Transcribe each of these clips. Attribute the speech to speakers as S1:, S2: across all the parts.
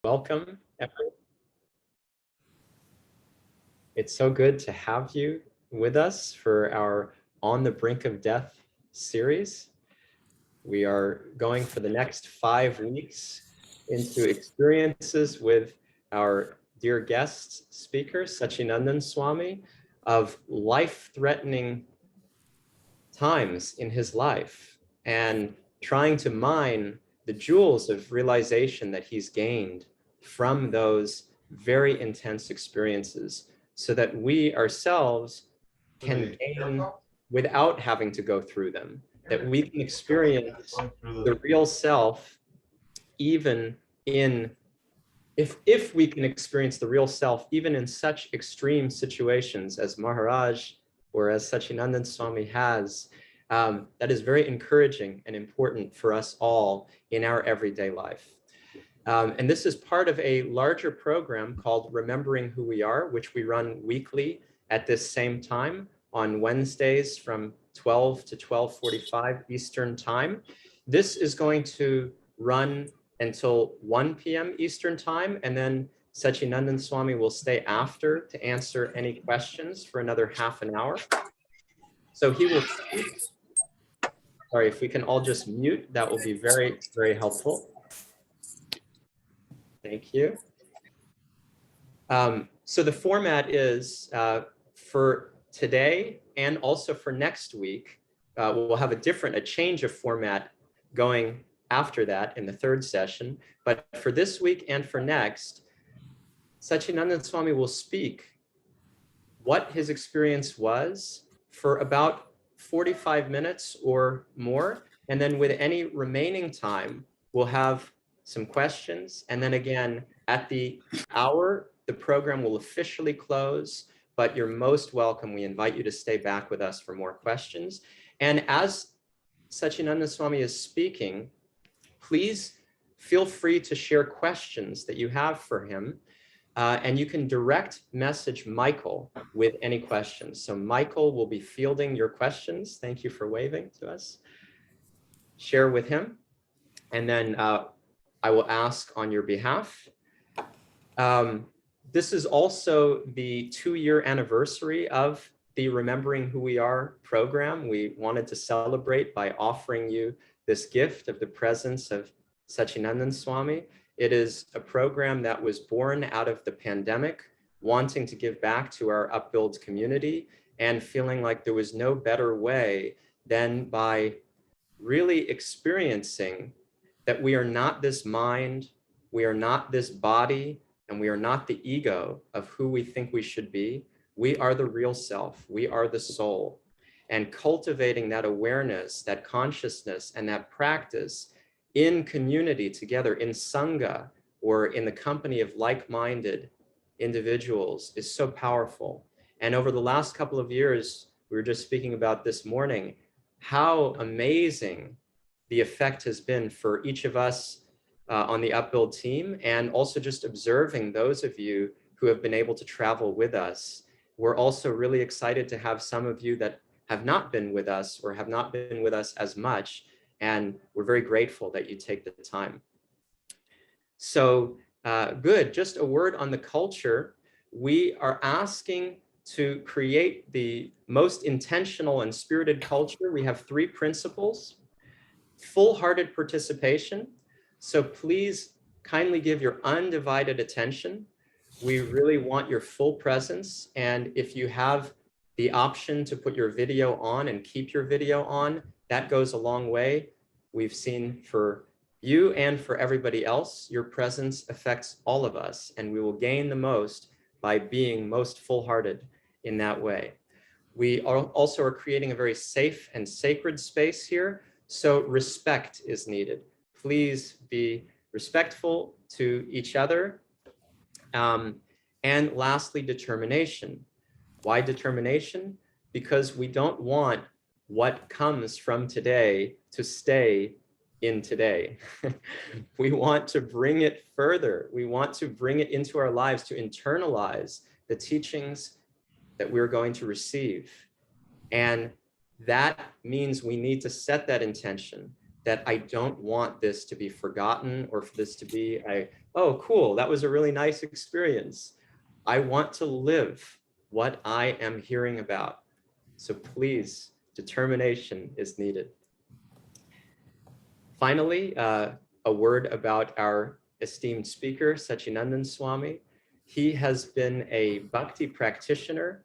S1: Welcome, everyone. It's so good to have you with us for our On the Brink of Death series. We are going for the next 5 weeks into experiences with our dear guest speaker, Sacinandana Swami, of life-threatening times in his life and trying to mine the jewels of realization that he's gained from those very intense experiences so that we ourselves can gain without having to go through them, that we can experience the real self even in if we can experience the real self even in such extreme situations as Maharaj or as Sacinandana Swami has, that is very encouraging and important for us all in our everyday life. And this is part of a larger program called Remembering Who We Are, which we run weekly at this same time on Wednesdays from 12 to 12:45 Eastern Time. This is going to run until 1 p.m. Eastern Time, and then Sacinandana Swami will stay after to answer any questions for another half an hour. So he will speak. Sorry, if we can all just mute, that will be very, very helpful. Thank you. So the format is for today and also for next week, we'll have a change of format going after that in the third session. But for this week and for next, Sacinandana Swami will speak what his experience was for about 45 minutes or more. And then with any remaining time, we'll have some questions. And then again, at the hour, the program will officially close, but you're most welcome. We invite you to stay back with us for more questions. And as Sacinandana Swami is speaking, please feel free to share questions that you have for him. And you can direct message Michael with any questions. So Michael will be fielding your questions. Thank you for waving to us. Share with him. And then I will ask on your behalf. This is also the 2-year anniversary of the Remembering Who We Are program. We wanted to celebrate by offering you this gift of the presence of Sacinandana Swami. It is a program that was born out of the pandemic, wanting to give back to our Upbuild community and feeling like there was no better way than by really experiencing that we are not this mind, we are not this body, and we are not the ego of who we think we should be. We are the real self. We are the soul. And cultivating that awareness, that consciousness, and that practice in community together, in Sangha, or in the company of like-minded individuals is so powerful. And over the last couple of years, we were just speaking about this morning, how amazing the effect has been for each of us on the Upbuild team, and also just observing those of you who have been able to travel with us. We're also really excited to have some of you that have not been with us or have not been with us as much, and we're very grateful that you take the time. So good, just a word on the culture. We are asking to create the most intentional and spirited culture. We have 3 principles: full-hearted participation. So please kindly give your undivided attention. We really want your full presence. And if you have the option to put your video on and keep your video on, that goes a long way. We've seen for you and for everybody else, your presence affects all of us, and we will gain the most by being most full-hearted in that way. We also are creating a very safe and sacred space here, so respect is needed. Please be respectful to each other. And lastly, determination. Why determination? Because we don't want what comes from today to stay in today. We want to bring it further. We want to bring it into our lives, to internalize the teachings that we're going to receive. And that means we need to set that intention that I don't want this to be forgotten or for this to be, oh, cool, that was a really nice experience. I want to live what I am hearing about. So please, determination is needed. Finally, a word about our esteemed speaker, Sacinandana Swami. He has been a bhakti practitioner.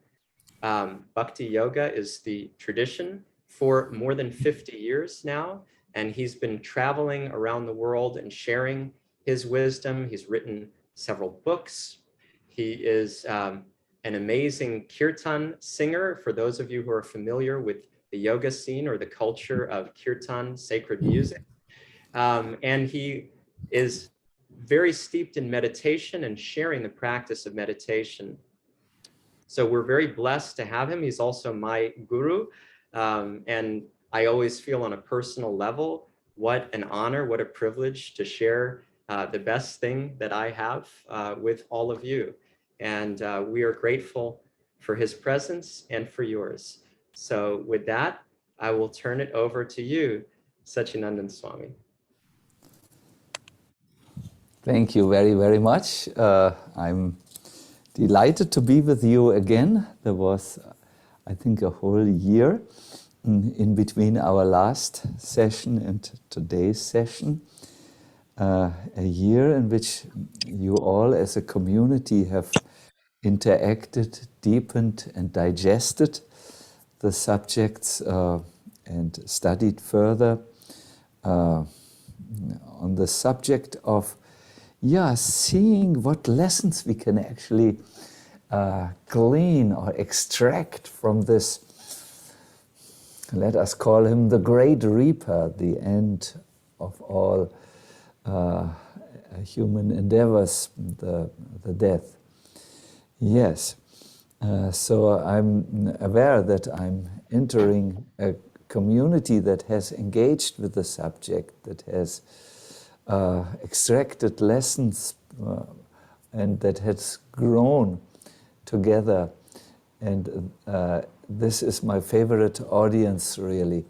S1: Bhakti yoga is the tradition for more than 50 years now, and he's been traveling around the world and sharing his wisdom. He's written several books. He is an amazing kirtan singer. For those of you who are familiar with the yoga scene or the culture of kirtan, sacred music, and he is very steeped in meditation and sharing the practice of meditation. So we're very blessed to have him. He's also my guru. And I always feel on a personal level, what an honor, what a privilege to share the best thing that I have with all of you. And we are grateful for his presence and for yours. So with that, I will turn it over to you, Sacinandana Swami.
S2: Thank you very, very much. I'm delighted to be with you again. There was, I think, a whole year in between our last session and today's session. A year in which you all as a community have interacted, deepened and digested the subjects and studied further on the subject of seeing what lessons we can actually glean or extract from this, let us call him the Great Reaper, the end of all human endeavors, the death. Yes, so I'm aware that I'm entering a community that has engaged with the subject, that has extracted lessons and that has grown together. And this is my favorite audience, really.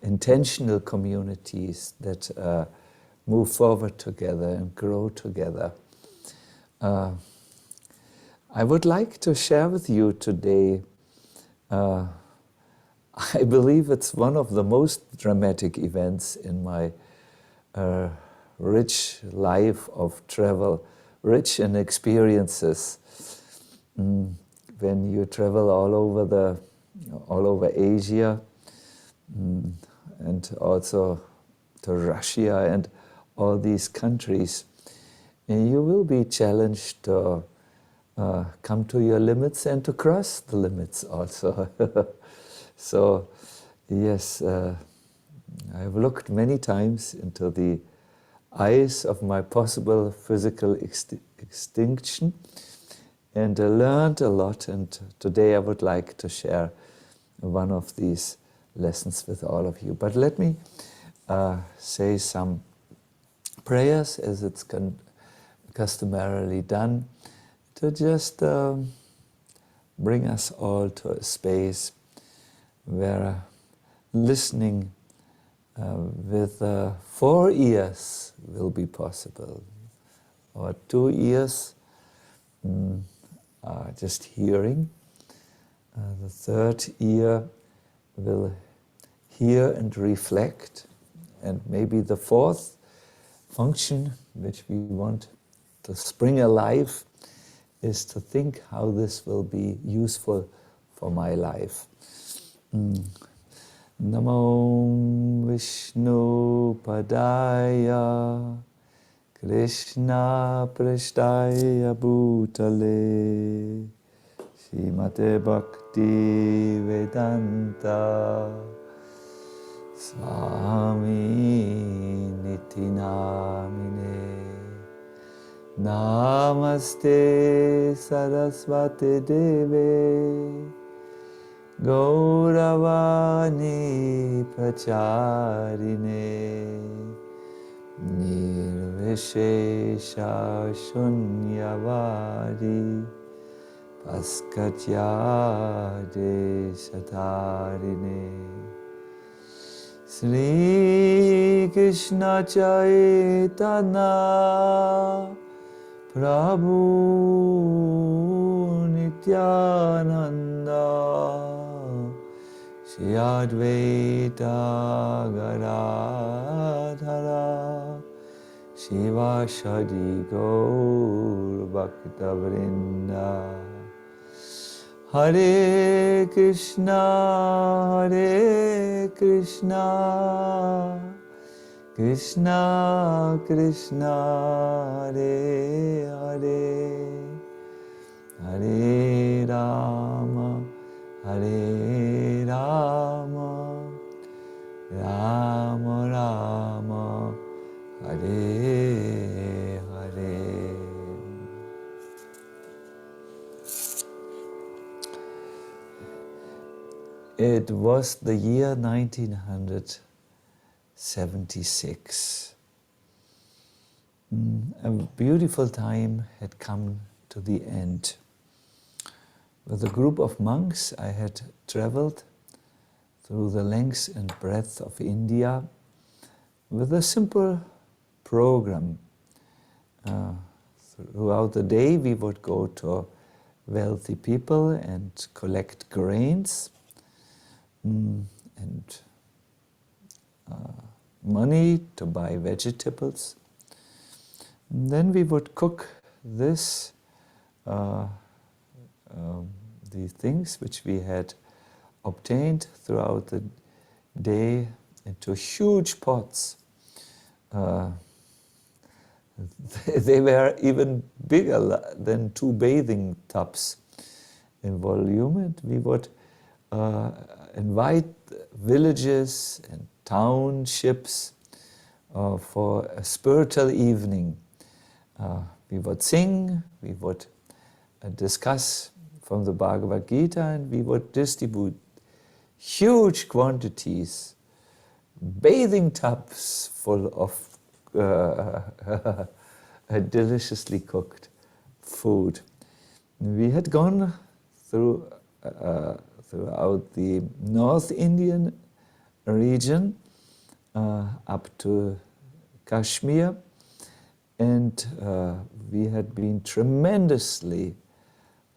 S2: Intentional communities that move forward together and grow together. I would like to share with you today, I believe it's one of the most dramatic events in my rich life of travel, rich in experiences. When you travel all over Asia, and also to Russia and all these countries, you will be challenged to come to your limits and to cross the limits also. So, yes, I've looked many times into the eyes of my possible physical extinction and learned a lot, and today I would like to share one of these lessons with all of you. But let me say some prayers, as it's customarily done, to just bring us all to a space where listening with 4 ears will be possible, or 2 ears are just hearing. The 3rd ear will hear and reflect, and maybe the 4th function, which we want to spring alive, is to think how this will be useful for my life. Namo Vishnu Padaya Krishna Prashtaya Bhutale Srimate Bhakti Vedanta Swami Niti Namine Namaste Saraswati Deve Gauravani Pracharine Nirvishesha Shunyavadi Paskatya Deshatarine Sri Krishna Chaitanya Prabhu Nityananda Shri Advaita Gadadhara Shivashadi Gaur Bhakta Vrinda Hare Krishna Krishna Krishna Hare Hare Hare Rama Hare Rama Rama Rama Hare Hare. It was the year 1976. A beautiful time had come to the end. With a group of monks, I had traveled through the length and breadth of India with a simple program. Throughout the day, we would go to wealthy people and collect grains and money to buy vegetables. And then we would cook these things which we had obtained throughout the day into huge pots. They were even bigger than 2 bathing tubs in volume, and we would invite villages and townships for a spiritual evening. We would sing, we would discuss from the Bhagavad Gita, and we would distribute huge quantities, bathing tubs full of deliciously cooked food. We had gone throughout the North Indian region up to Kashmir, and we had been tremendously,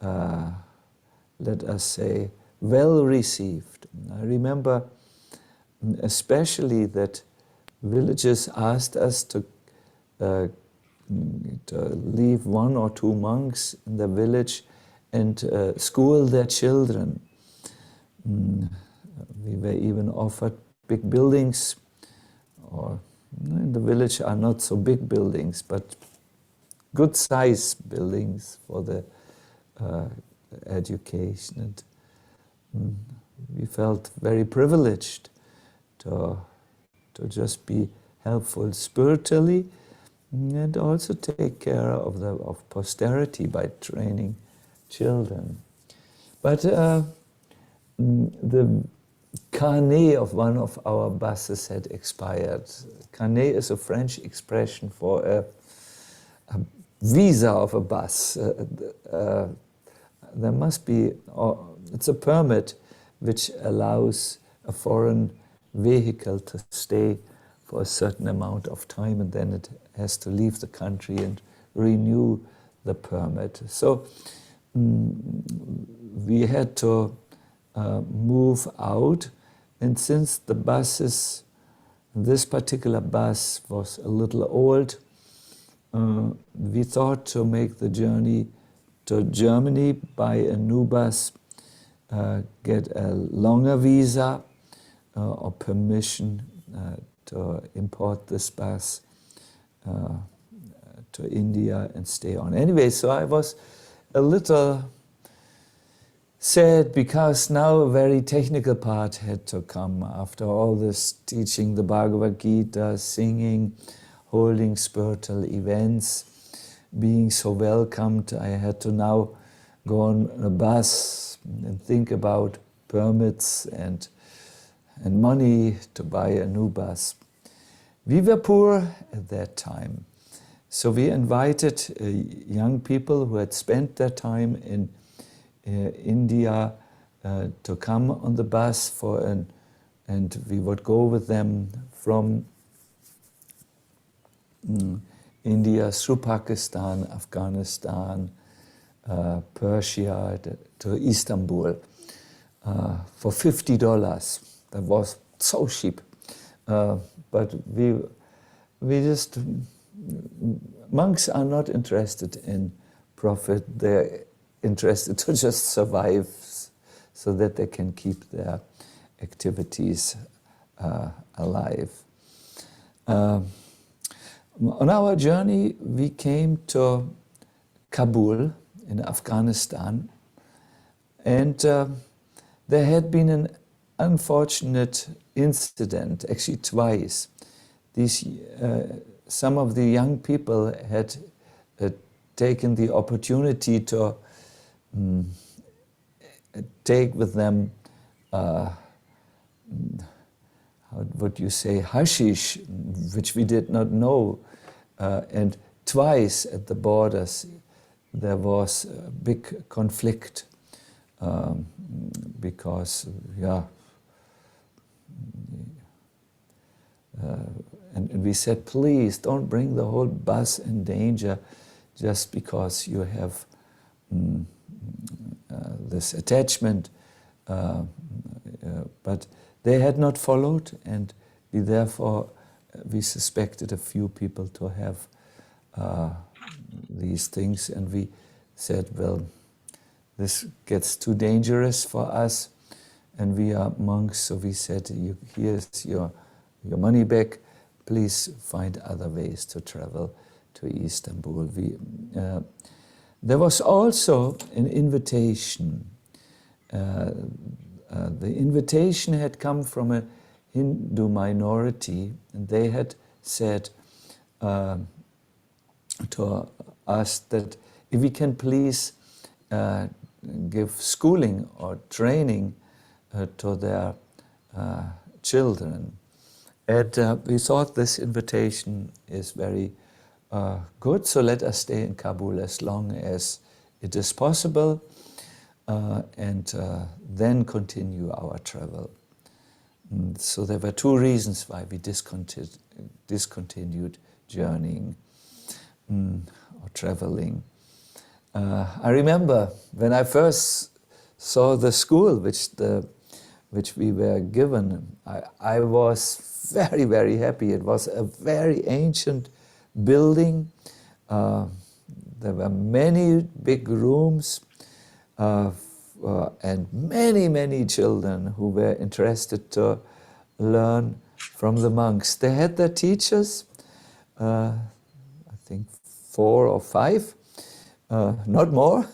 S2: let us say, well received. I remember especially that villages asked us to leave 1 or 2 monks in the village and school their children. We were even offered big buildings, or in the village are not so big buildings, but good size buildings for the education. And we felt very privileged to just be helpful spiritually and also take care of posterity by training children. But the carnet of one of our buses had expired. Carnet is a French expression for a visa of a bus. There must be, it's a permit which allows a foreign vehicle to stay for a certain amount of time, and then it has to leave the country and renew the permit. So we had to move out, and since the buses, this particular bus was a little old, we thought to make the journey to Germany, buy a new bus, get a longer visa or permission to import this bus to India and stay on. Anyway, so I was a little sad because now a very technical part had to come after all this teaching the Bhagavad Gita, singing, holding spiritual events, being so welcomed. I had to now go on a bus and think about permits and money to buy a new bus. We were poor at that time, so we invited young people who had spent their time in India to come on the bus for and we would go with them from India through Pakistan, Afghanistan, Persia to Istanbul for $50. That was so cheap. But we just, monks are not interested in profit. They're interested to just survive so that they can keep their activities alive. On our journey, we came to Kabul in Afghanistan, and there had been an unfortunate incident, actually twice. Some of the young people had taken the opportunity to take with them, how would you say, hashish, which we did not know. And twice at the borders there was a big conflict because, and we said, please don't bring the whole bus in danger just because you have this attachment. But they had not followed, and we therefore we suspected a few people to have these things, and we said, well, this gets too dangerous for us, and we are monks, so we said, here's your money back, please find other ways to travel to Istanbul. There was also an invitation. The invitation had come from a Hindu minority, and they had said to us that if we can please give schooling or training to their children. And we thought this invitation is very good, so let us stay in Kabul as long as it is possible, and then continue our travel. So there were two reasons why we discontinued journeying or traveling. I remember when I first saw the school which we were given, I was very, very happy. It was a very ancient building. There were many big rooms and many, many children who were interested to learn from the monks. They had their teachers, I think 4 or 5, not more.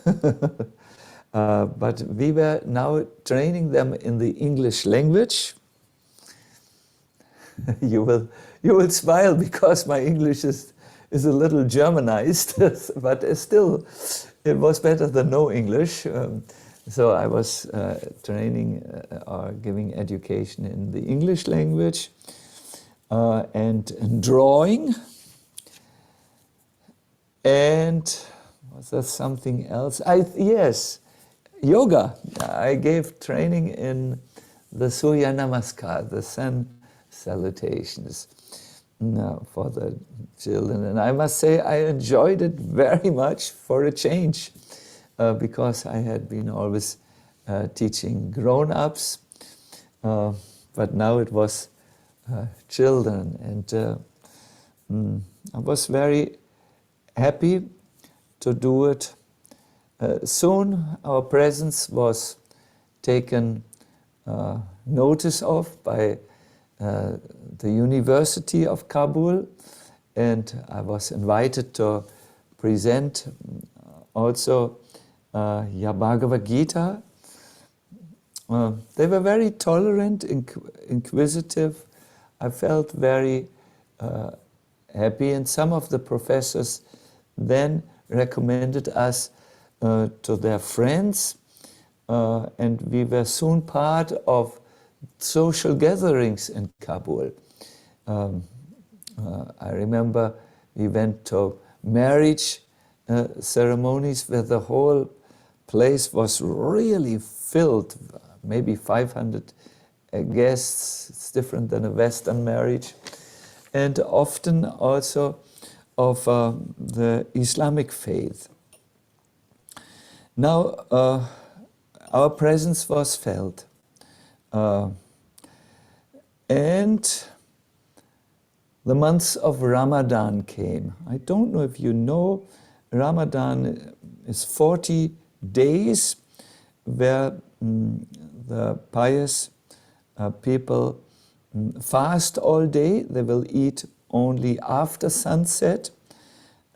S2: But we were now training them in the English language. You will smile because my English is a little Germanized, but still it was better than no English. So I was training or giving education in the English language and drawing. And was there something else? Yes, yoga. I gave training in the Surya Namaskar, the sun salutations, for the children. And I must say I enjoyed it very much for a change, because I had been always teaching grown-ups, but now it was children. And I was very happy to do it. Soon our presence was taken notice of by the University of Kabul, and I was invited to present also Bhagavad Gita. They were very tolerant, inquisitive. I felt very happy, and some of the professors then recommended us to their friends, and we were soon part of social gatherings in Kabul. I remember we went to marriage ceremonies where the whole place was really filled, maybe 500 guests. It's different than a Western marriage. And often also of the Islamic faith. Now, our presence was felt. And the months of Ramadan came. I don't know if you know, Ramadan is 40 days where the pious people fast all day. They will eat only after sunset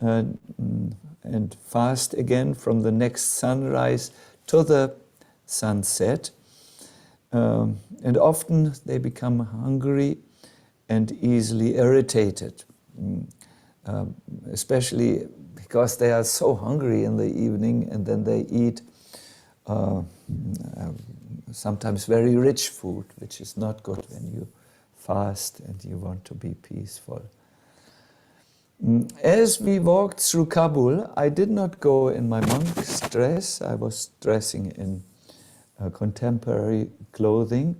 S2: and fast again from the next sunrise to the sunset. And often they become hungry and easily irritated, especially because they are so hungry in the evening, and then they eat sometimes very rich food, which is not good when you fast and you want to be peaceful. As we walked through Kabul, I did not go in my monk's dress. I was dressing in contemporary clothing.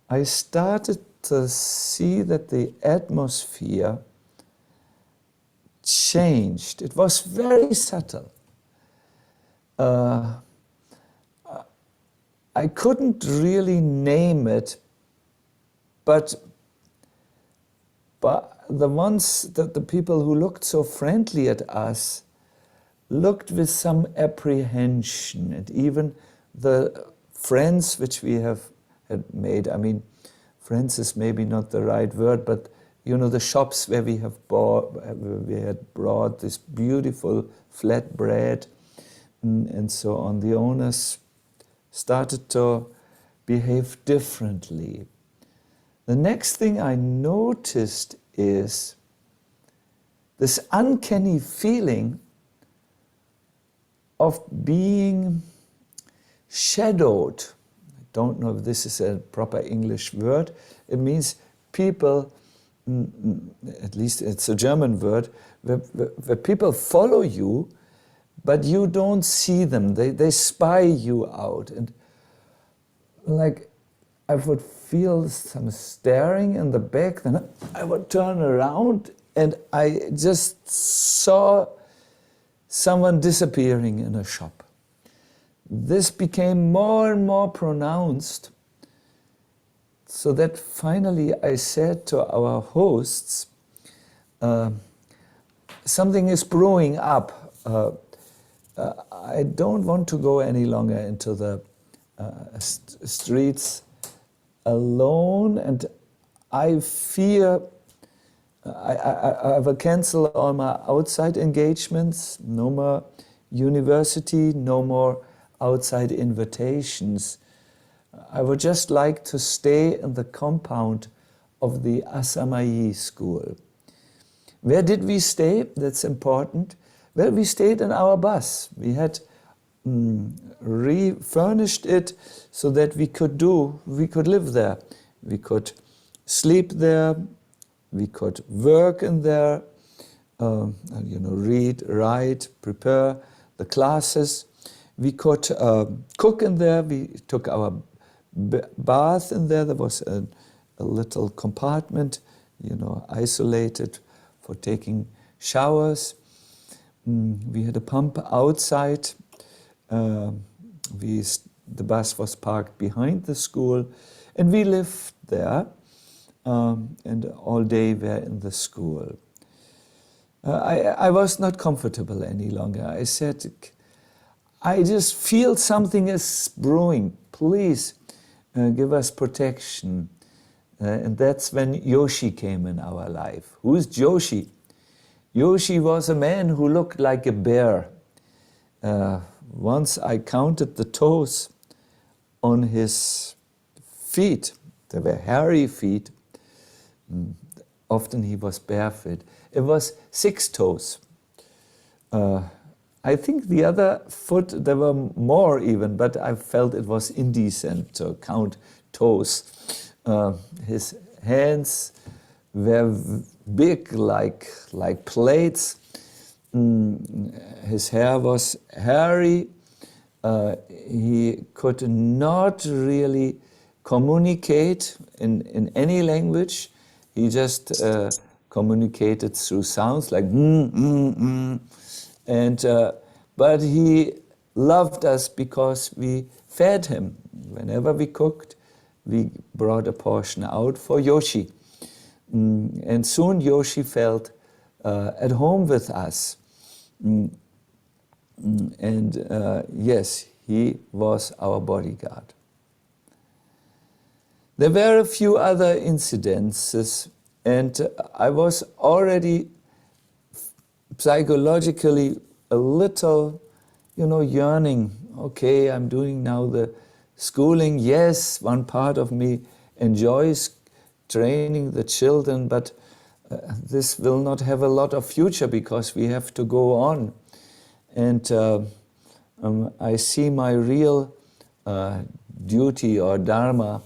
S2: I started to see that the atmosphere changed. It was very subtle. I couldn't really name it, but the people who looked so friendly at us looked with some apprehension, and even the friends which we had made, I mean, friends is maybe not the right word, but you know, the shops where we had brought this beautiful flat bread and so on, the owners started to behave differently. The next thing I noticed is this uncanny feeling of being shadowed. I don't know if this is a proper English word. It means people, at least it's a German word, where people follow you, but you don't see them. They spy you out. And like, I would feel some staring in the back, then I would turn around and I just saw someone disappearing in a shop. This became more and more pronounced, so that finally I said to our hosts, something is brewing up. I don't want to go any longer into the streets alone, and I fear I will cancel all my outside engagements, no more university, no more outside invitations. I would just like to stay in the compound of the Asamayi school. Where did we stay? That's important. Well, we stayed in our bus. We had refurnished it so that we could live there. We could sleep there, we could work in there, read, write, prepare the classes. We could cook in there. We took our bath in there. There was a little compartment, isolated for taking showers. We had a pump outside. The bus was parked behind the school, and we lived there, and all day we were in the school. I was not comfortable any longer. I said, I just feel something is brewing. Please give us protection. And that's when Yoshi came in our life. Who's Yoshi? Yoshi was a man who looked like a bear. Once I counted the toes on his feet. They were hairy feet. Often he was barefoot. It was 6 toes. I think the other foot, there were more even, but I felt it was indecent to count toes. His hands were big like plates. His hair was hairy. He could not really communicate in any language. He just communicated through sounds like and but he loved us because we fed him. Whenever we cooked, we brought a portion out for Yoshi. And soon Yoshi felt at home with us. Yes, he was our bodyguard. There were a few other incidences, and I was already psychologically a little, yearning. Okay, I'm doing now the schooling. Yes, one part of me enjoys training the children, but this will not have a lot of future because we have to go on. And I see my real duty or dharma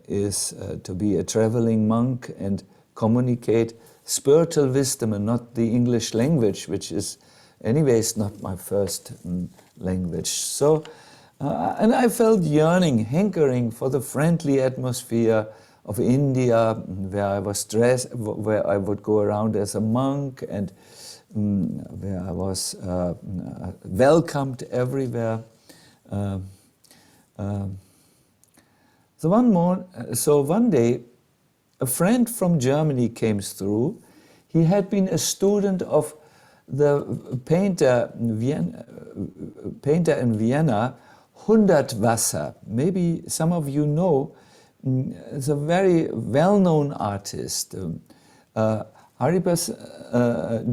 S2: is to be a traveling monk and communicate spiritual wisdom and not the English language, which is anyways not my first language. So, and I felt yearning, hankering for the friendly atmosphere of India, where I was dressed, where I would go around as a monk, and where I was welcomed everywhere. So one day, a friend from Germany came through. He had been a student of the painter in Vienna, Hundertwasser. Maybe some of you know. It's a very well-known artist. Haribas,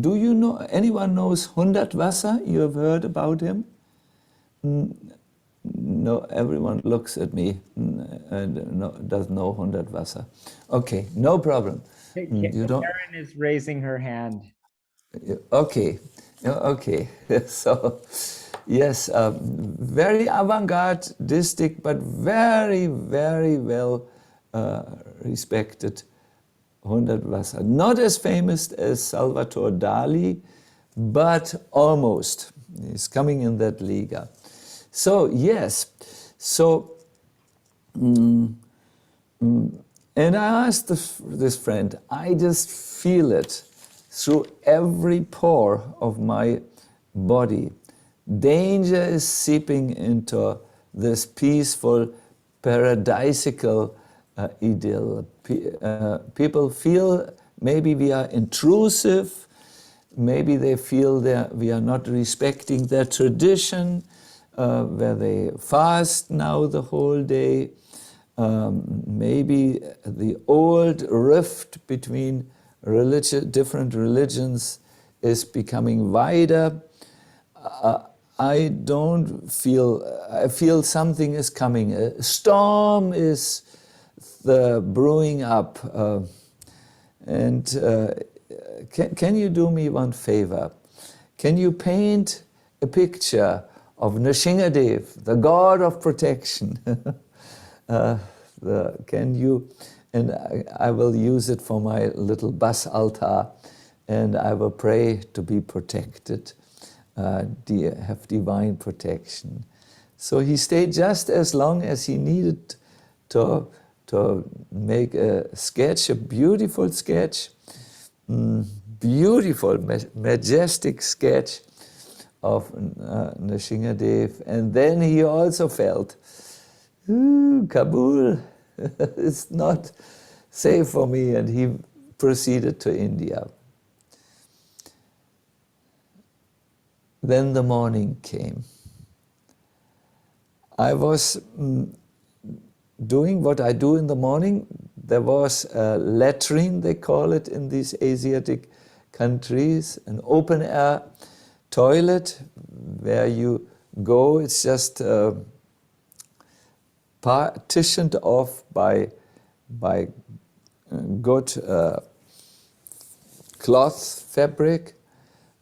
S2: do you know, anyone knows Hundertwasser? You have heard about him? No, everyone looks at me and doesn't know Hundertwasser. Okay, no problem.
S3: You don't... Karen is raising her hand.
S2: Okay, okay. So, yes, very avant-gardistic, but very, very well respected Hundertwasser. Not as famous as Salvatore Dali, but almost. He's coming in that liga. So, yes, so, and I asked this friend, I just feel it through every pore of my body. Danger is seeping into this peaceful, paradisical idyll. People feel maybe we are intrusive, maybe they feel that we are not respecting their tradition, where they fast now the whole day. Maybe the old rift between different religions is becoming wider. I feel something is coming. A storm is brewing up. Can you do me one favor? Can you paint a picture of Nrsingadev, the god of protection? Can you? And I will use it for my little bus altar, and I will pray to be protected, have divine protection. So he stayed just as long as he needed to make a sketch, a beautiful sketch, beautiful, majestic sketch of Nrsingadev. And then he also felt, Kabul is not safe for me, and he proceeded to India. Then the morning came. I was doing what I do in the morning. There was a latrine, they call it in these Asiatic countries, an open air toilet where you go. It's just partitioned off by good cloth fabric,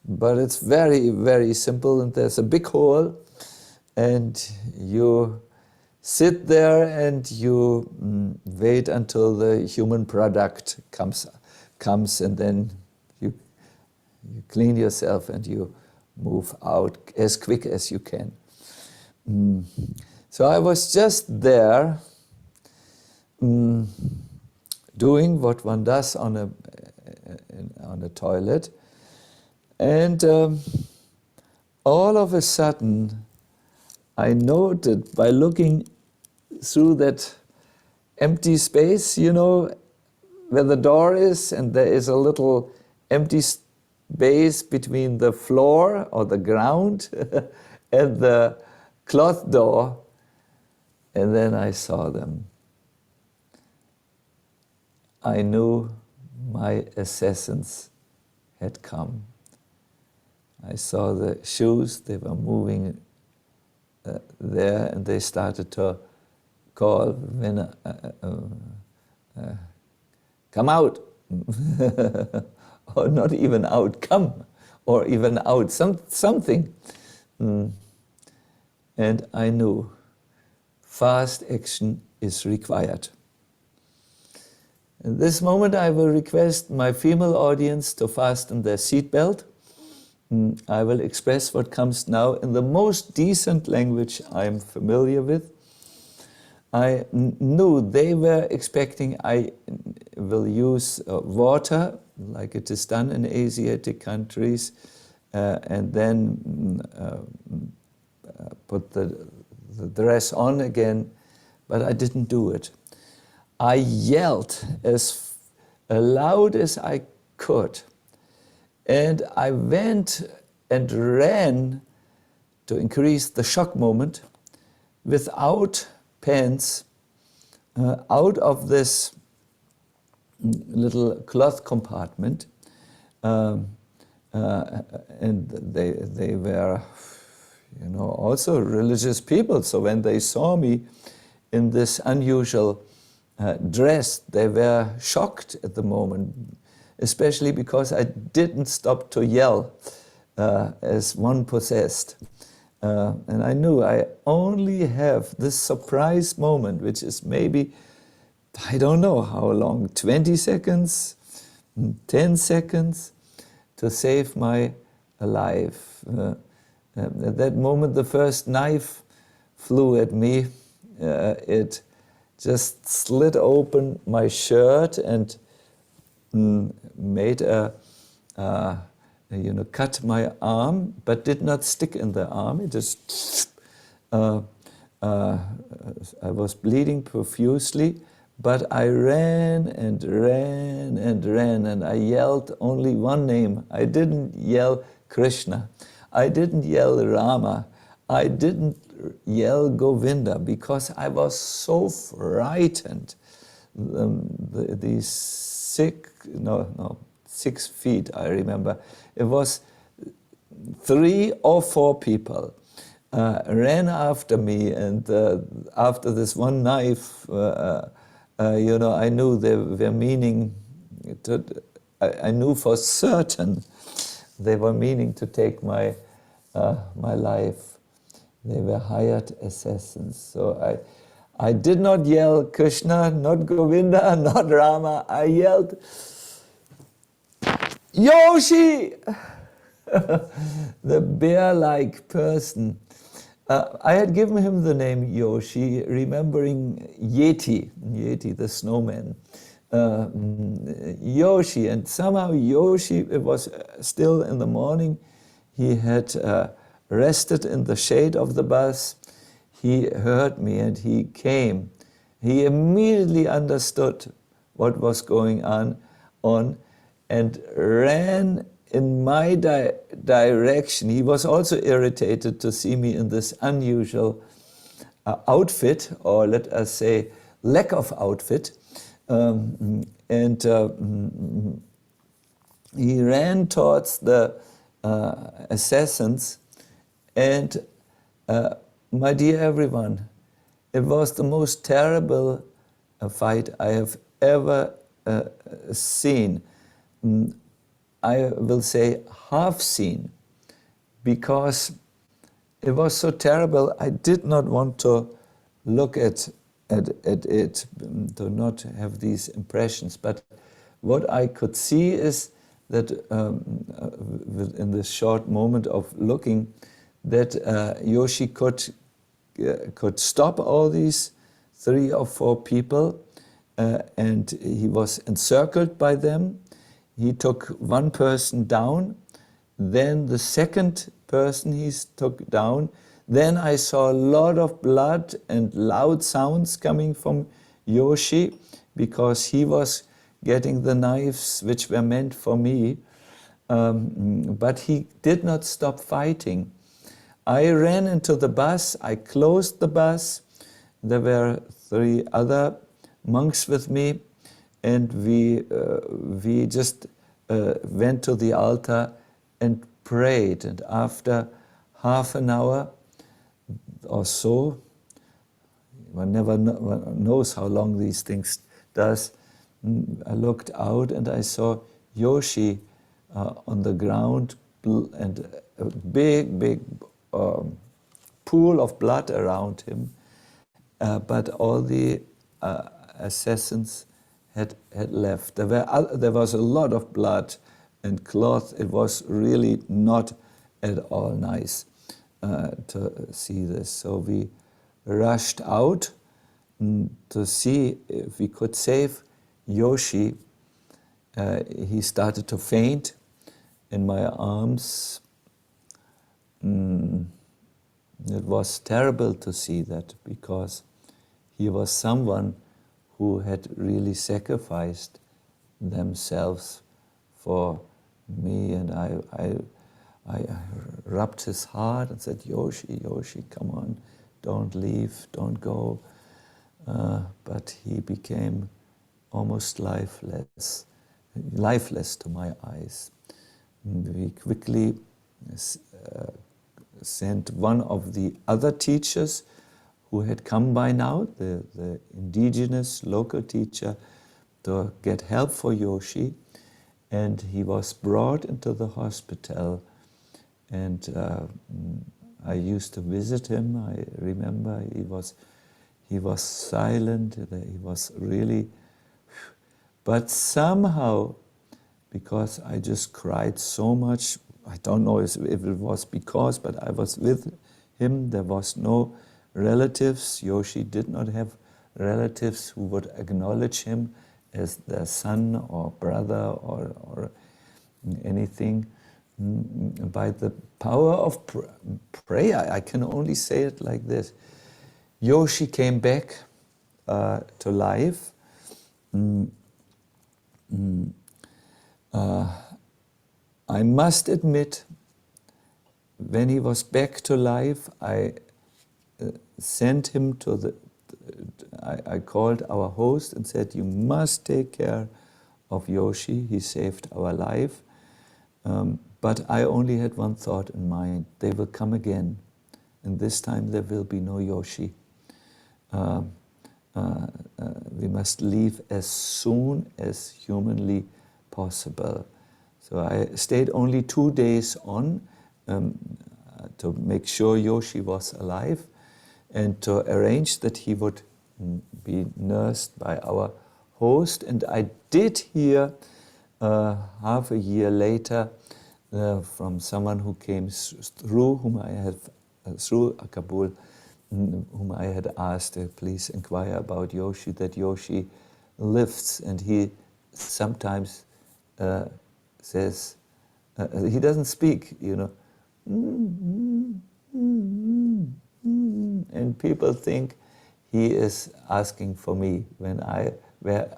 S2: but it's very, very simple, and there's a big hole, and you sit there and you wait until the human product comes, and then you clean yourself and you move out as quick as you can. So I was just there, doing what one does on a toilet, and all of a sudden I noted, by looking through that empty space, you know, where the door is, and there is a little empty space between the floor or the ground and the cloth door, and then I saw them. I knew my assassins had come. I saw the shoes, they were moving there, and they started to call, come out, or not even out, come, or even out, something. And I knew fast action is required. In this moment, I will request my female audience to fasten their seatbelt. I will express what comes now in the most decent language I'm familiar with. I knew they were expecting I will use water, like it is done in Asiatic countries, and then put the dress on again, but I didn't do it. I yelled as loud as I could, and I went and ran to increase the shock moment without pants out of this little cloth compartment, and they were, you know, also religious people. So when they saw me in this unusual dress, they were shocked at the moment, especially because I didn't stop to yell as one possessed. And I knew I only have this surprise moment, which is maybe, I don't know how long, 20 seconds, 10 seconds, to save my life. At that moment, the first knife flew at me. It just slit open my shirt and made cut my arm, but did not stick in the arm. It just, I was bleeding profusely, but I ran and ran and ran, and I yelled only one name. I didn't yell Krishna. I didn't yell Rama. I didn't yell Govinda, because I was so frightened. These 6 feet, I remember. It was 3 or 4 people ran after me, and after this one knife, I knew they were meaning to, I knew for certain they were meaning to take my life. They were hired assassins. So I did not yell Krishna, not Govinda, not Rama. I yelled, Yoshi! The bear-like person. I had given him the name Yoshi, remembering Yeti the snowman. Yoshi, and somehow Yoshi, it was still in the morning, he had rested in the shade of the bus. He heard me and he came. He immediately understood what was going on and ran in my direction. He was also irritated to see me in this unusual outfit, or let us say lack of outfit. He ran towards the assassins, and my dear everyone, it was the most terrible fight I have ever seen. I will say half seen, because it was so terrible. I did not want to look at it, to not have these impressions. But what I could see is that in this short moment of looking, that Yoshi could stop all these 3 or 4 people, and he was encircled by them. He took one person down, then the second person he took down. Then I saw a lot of blood and loud sounds coming from Yoshi, because he was getting the knives which were meant for me. But he did not stop fighting. I ran into the bus, I closed the bus. There were 3 other monks with me, and we just went to the altar and prayed. And after half an hour or so, one never knows how long these things does, I looked out and I saw Yoshi on the ground, and a big pool of blood around him, but all the assassins had left. There was a lot of blood and cloth. It was really not at all nice to see this. So we rushed out to see if we could save Yoshi. He started to faint in my arms. It was terrible to see that, because he was someone who had really sacrificed themselves for me, and I rubbed his heart and said, Yoshi, come on, don't leave, don't go. But he became almost lifeless to my eyes. We quickly sent one of the other teachers who had come by now, the indigenous local teacher, to get help for Yoshi. And he was brought into the hospital, and I used to visit him. I remember he was silent, he was really, but somehow, because I just cried so much, I don't know if it was because, but I was with him. There was no relatives. Yoshi did not have relatives who would acknowledge him as their son or brother or anything. By the power of prayer, I can only say it like this. Yoshi came back to life. I must admit, when he was back to life, I sent him to the... I called our host and said, you must take care of Yoshi. He saved our life. But I only had one thought in mind. They will come again. And this time there will be no Yoshi. We must leave as soon as humanly possible. So I stayed only 2 days on to make sure Yoshi was alive, and to arrange that he would be nursed by our host. And I did hear half a year later from someone who came through, whom I had through Kabul, whom I had asked, please inquire about Yoshi, that Yoshi lives, and he sometimes says, he doesn't speak, you know, and people think he is asking for me where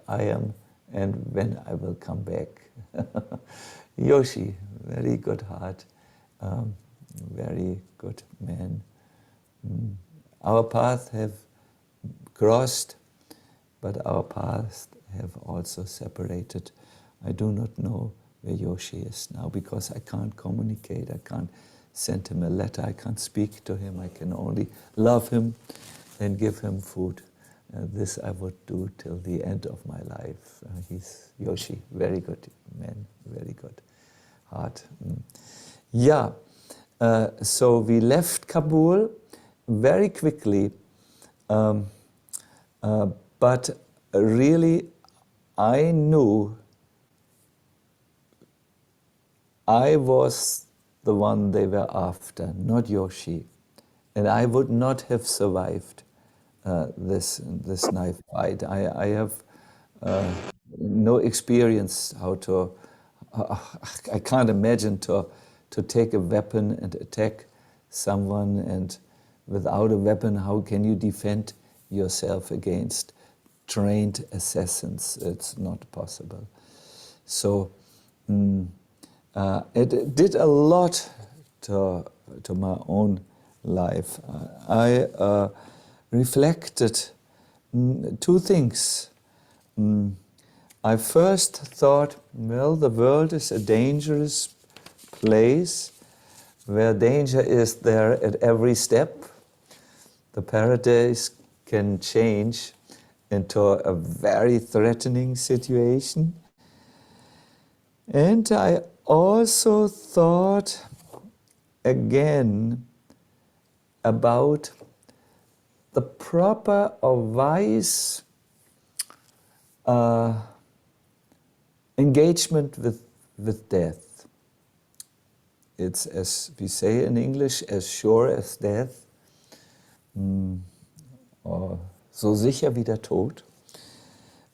S2: I am and when I will come back. Yoshi, very good heart, very good man. Our paths have crossed, but our paths have also separated. I do not know where Yoshi is now, because I can't communicate, I can't send him a letter, I can't speak to him, I can only love him and give him food. This I would do till the end of my life. He's Yoshi, very good man, very good heart. Yeah, so we left Kabul very quickly, but really I knew I was the one they were after, not Yoshi, and I would not have survived this knife fight. I have no experience how to, I can't imagine to take a weapon and attack someone, and without a weapon, how can you defend yourself against trained assassins? It's not possible. So it did a lot to my own life. I reflected two things. I first thought, well, the world is a dangerous place where danger is there at every step. The paradise can change into a very threatening situation. And I also thought again about the proper or wise engagement with death. It's, as we say in English, as sure as death, or so sicher wie der Tod.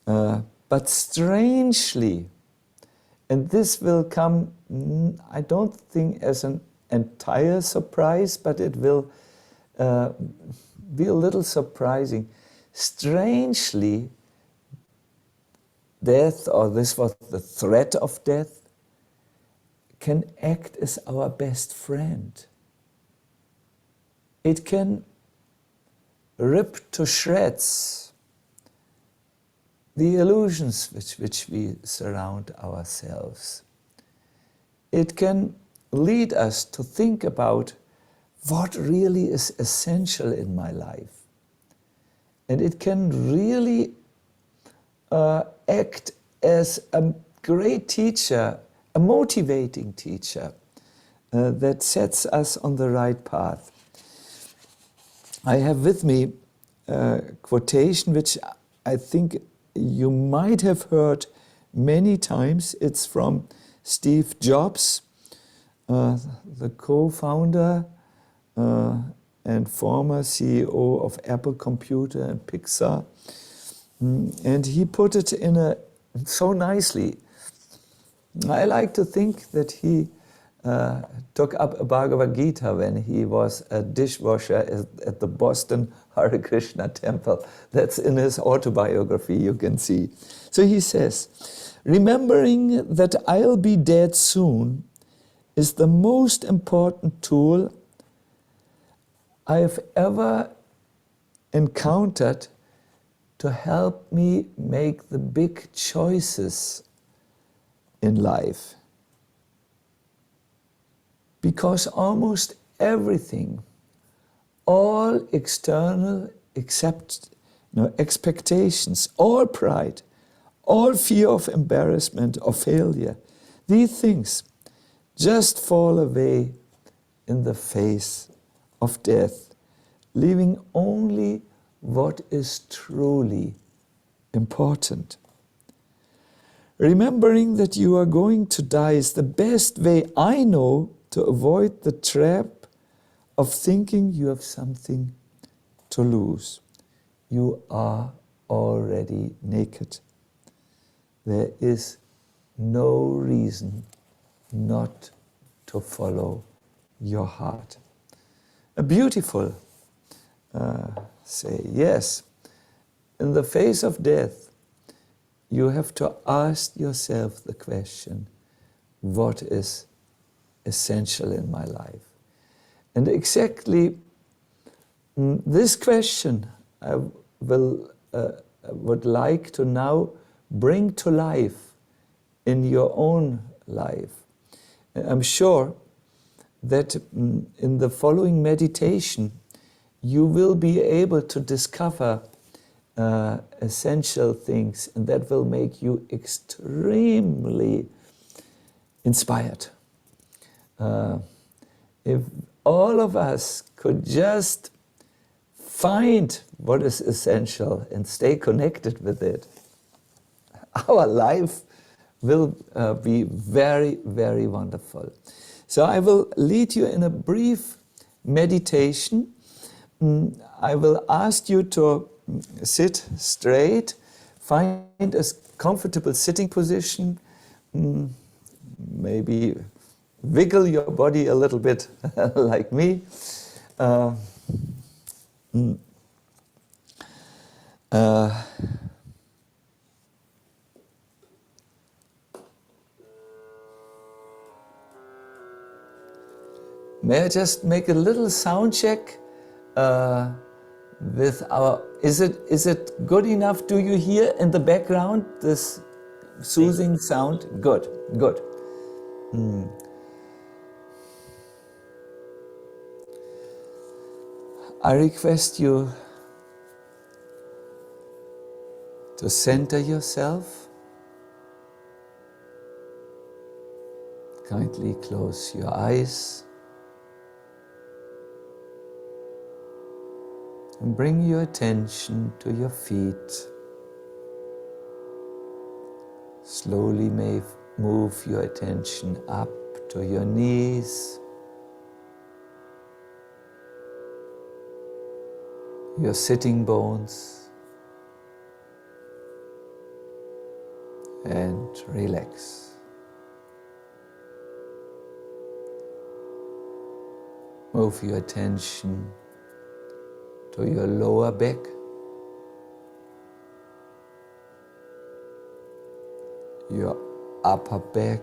S2: But strangely, and this will come, I don't think as an entire surprise, but it will be a little surprising. Strangely, death, or this was the threat of death, can act as our best friend. It can rip to shreds the illusions with which we surround ourselves. It can lead us to think about what really is essential in my life. And it can really act as a great teacher, a motivating teacher that sets us on the right path. I have with me a quotation which I think you might have heard many times. It's from Steve Jobs, the co-founder and former CEO of Apple Computer and Pixar. And he put it in so nicely. I like to think that he took up a Bhagavad Gita when he was a dishwasher at the Boston Hare Krishna temple. That's in his autobiography, you can see. So he says, remembering that I'll be dead soon is the most important tool I have ever encountered to help me make the big choices in life. Because almost everything, all external expectations, all pride, all fear of embarrassment or failure, these things just fall away in the face of death, leaving only what is truly important. Remembering that you are going to die is the best way I know to avoid the trap of thinking you have something to lose. You are already naked. There is no reason not to follow your heart. A beautiful say, yes, in the face of death, you have to ask yourself the question, what is essential in my life? And exactly this question I would like to now bring to life in your own life. I'm sure that in the following meditation, you will be able to discover essential things, and that will make you extremely inspired. If all of us could just find what is essential and stay connected with it, our life will be very, very wonderful. So I will lead you in a brief meditation. I will ask you to sit straight, find a comfortable sitting position. Maybe wiggle your body a little bit like me. May I just make a little sound check with our, is it good enough? Do you hear in the background this soothing sound? Good, good. I request you to center yourself. Kindly close your eyes and bring your attention to your feet. Slowly move your attention up to your knees, your sitting bones, and relax. Move your attention to your lower back, your upper back,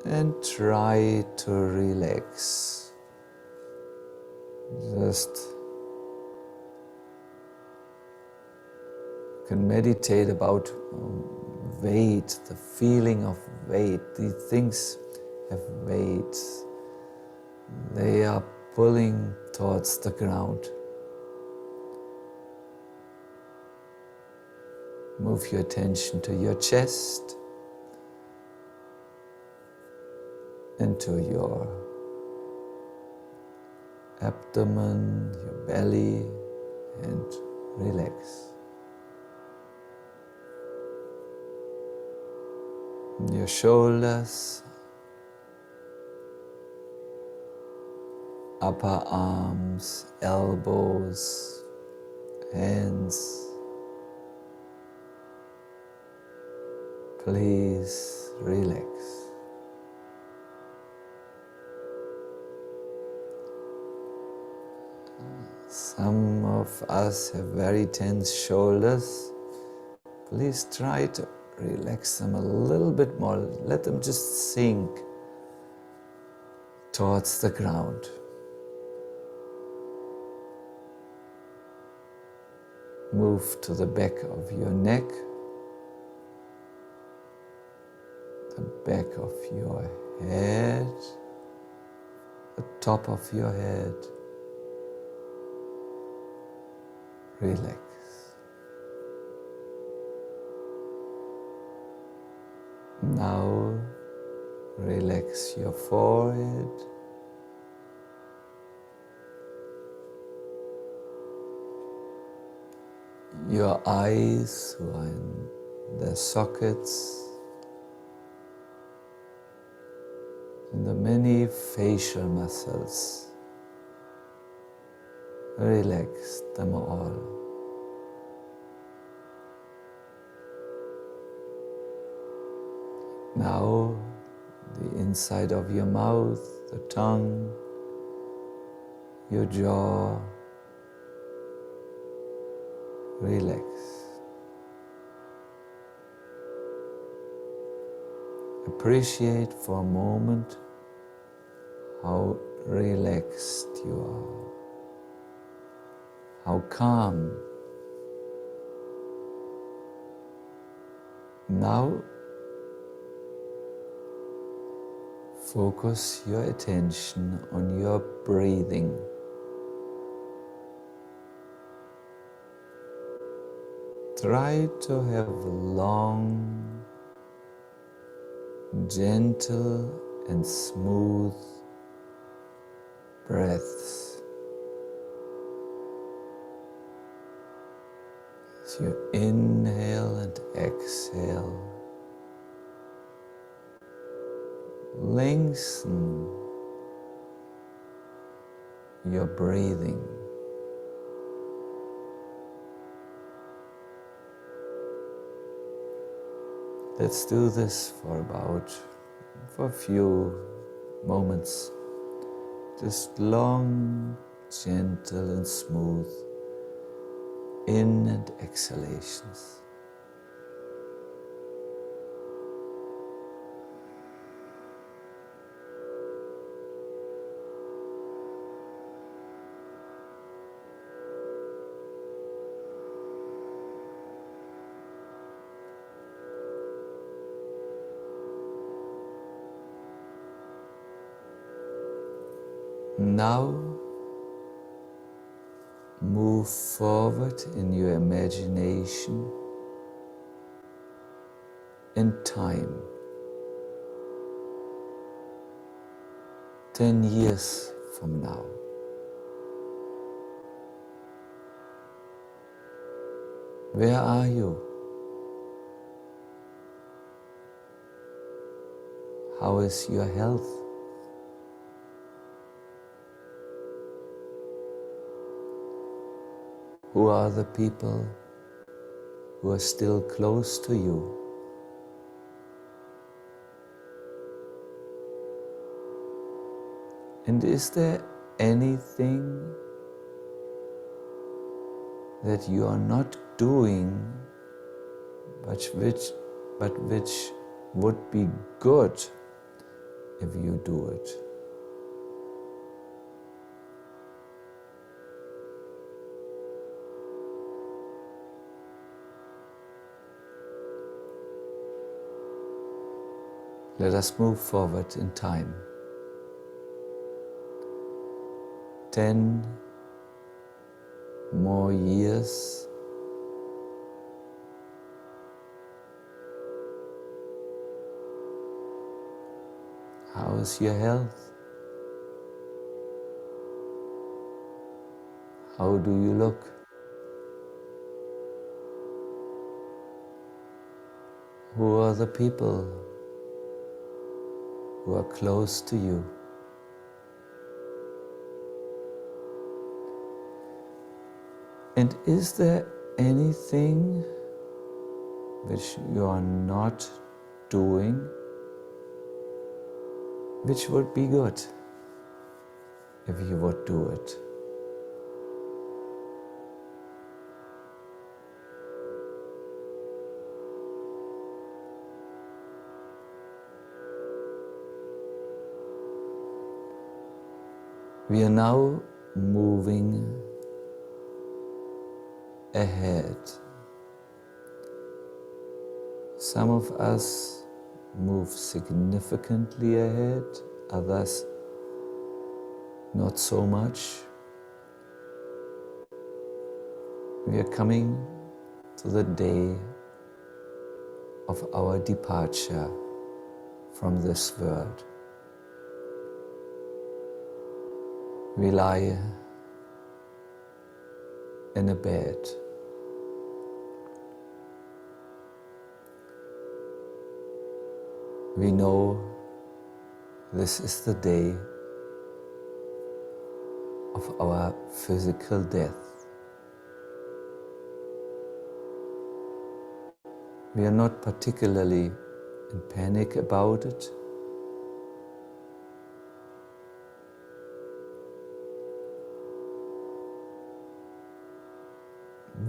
S2: and try to relax. Just you can meditate about weight, the feeling of weight. These things have weight. They are pulling towards the ground. Move your attention to your chest and to your abdomen, your belly, and relax. Your shoulders, upper arms, elbows, hands. Please relax. Some of us have very tense shoulders. Please try to relax them a little bit more. Let them just sink towards the ground. Move to the back of your neck, the back of your head, the top of your head. Relax. Now relax your forehead, your eyes who are in their sockets, and the many facial muscles. Relax them all. Now, the inside of your mouth, the tongue, your jaw. Relax. Appreciate for a moment how relaxed you are, how calm. Now, focus your attention on your breathing. Try to have long, gentle and smooth breaths. As you inhale and exhale, lengthen your breathing. Let's do this for a few moments. Just long, gentle and smooth in and exhalations. Now, move forward in your imagination in time. 10 years from now. Where are you? How is your health? Who are the people who are still close to you? And is there anything that you are not doing but which would be good if you do it? Let us move forward in time. 10 more years. How is your health? How do you look? Who are the people who are close to you? And is there anything which you are not doing which would be good if you would do it? We are now moving ahead. Some of us move significantly ahead, others not so much. We are coming to the day of our departure from this world. We lie in a bed. We know this is the day of our physical death. We are not particularly in panic about it.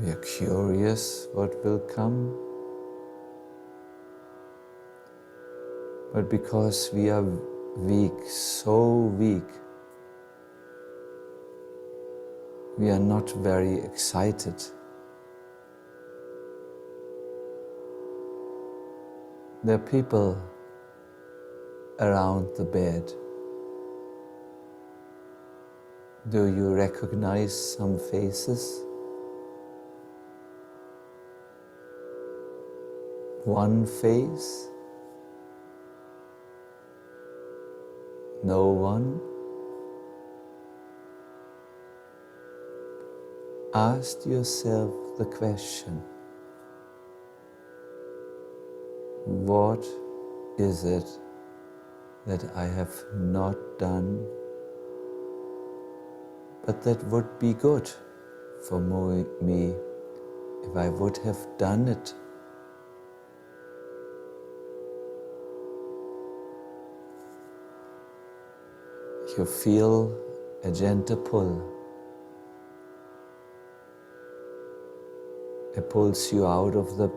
S2: We are curious what will come. But because we are weak, so weak, we are not very excited. There are people around the bed. Do you recognize some faces? One face? No one? Ask yourself the question, what is it that I have not done, but that would be good for me if I would have done it? You feel a gentle pull. It pulls you out of the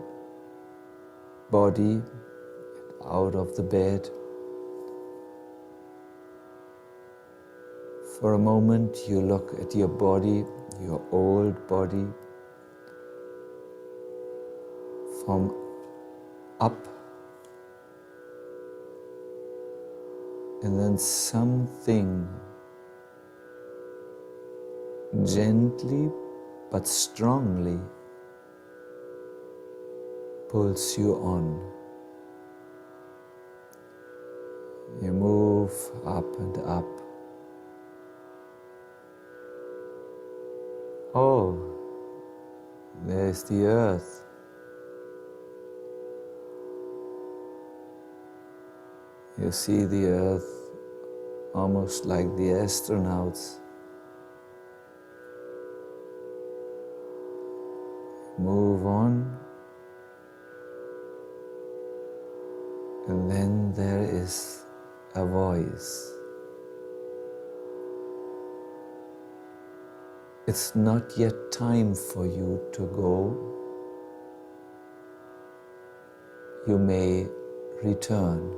S2: body, out of the bed. For a moment you look at your body, your old body, from up, and then something gently but strongly pulls you on. You move up and up. Oh, there's the earth. You see the earth almost like the astronauts. Move on. And then there is a voice. It's not yet time for you to go. You may return.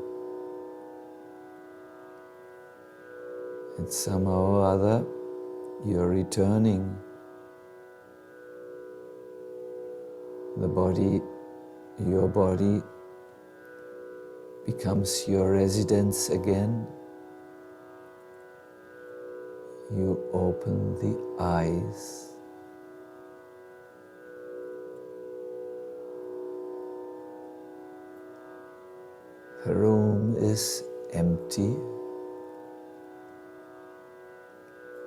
S2: And somehow or other, you're returning. The body, your body, becomes your residence again. You open the eyes. The room is empty.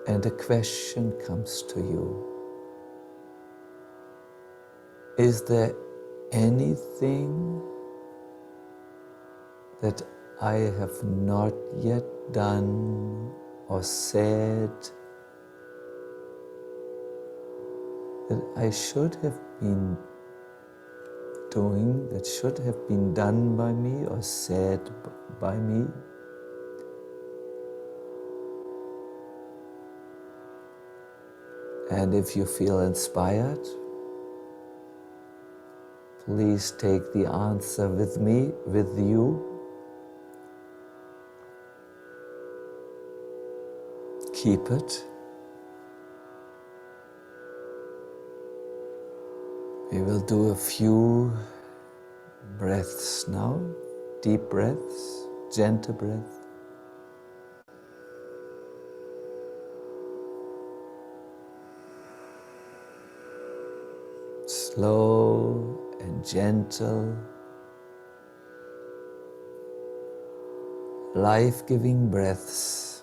S2: And a question comes to you. Is there anything that I have not yet done or said that I should have been doing, that should have been done by me or said by me? And if you feel inspired, please take the answer with me, with you. Keep it. We will do a few breaths now, deep breaths, gentle breaths. Slow and gentle, life-giving breaths.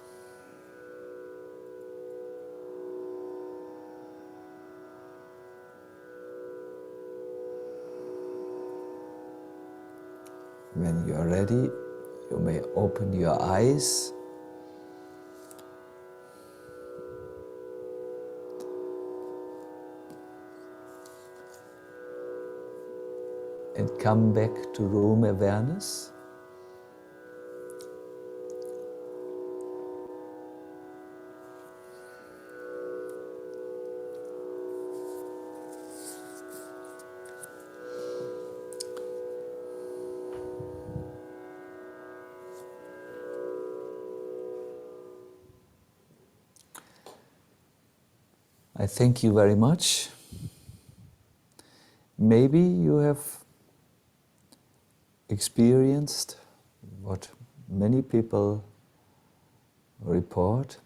S2: When you are ready, you may open your eyes. And come back to room awareness. I thank you very much. Maybe you have experienced what many people report,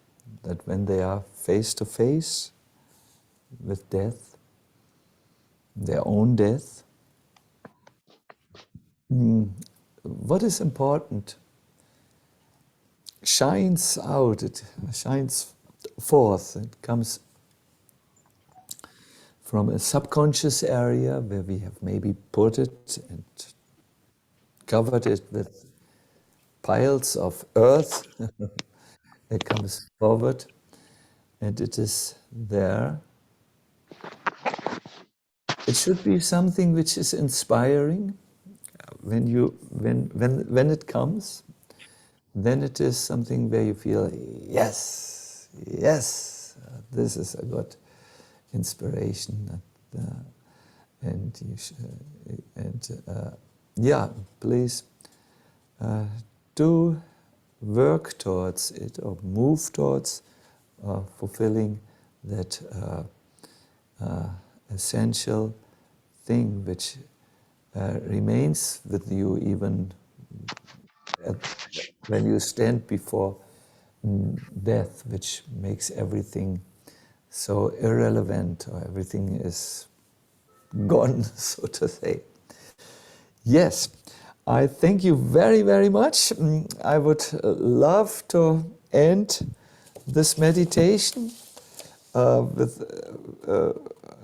S2: that when they are face to face with death, their own death, what is important shines out, it shines forth, it comes from a subconscious area where we have maybe put it and covered it with piles of earth. It comes forward and it is there. It should be something which is inspiring when it comes. then it is something where you feel, yes, yes, this is a good inspiration. And you yeah, please do work towards it or move towards fulfilling that essential thing which remains with you even when you stand before death, which makes everything so irrelevant, or everything is gone, so to say. Yes, I thank you very, very much. I would love to end this meditation with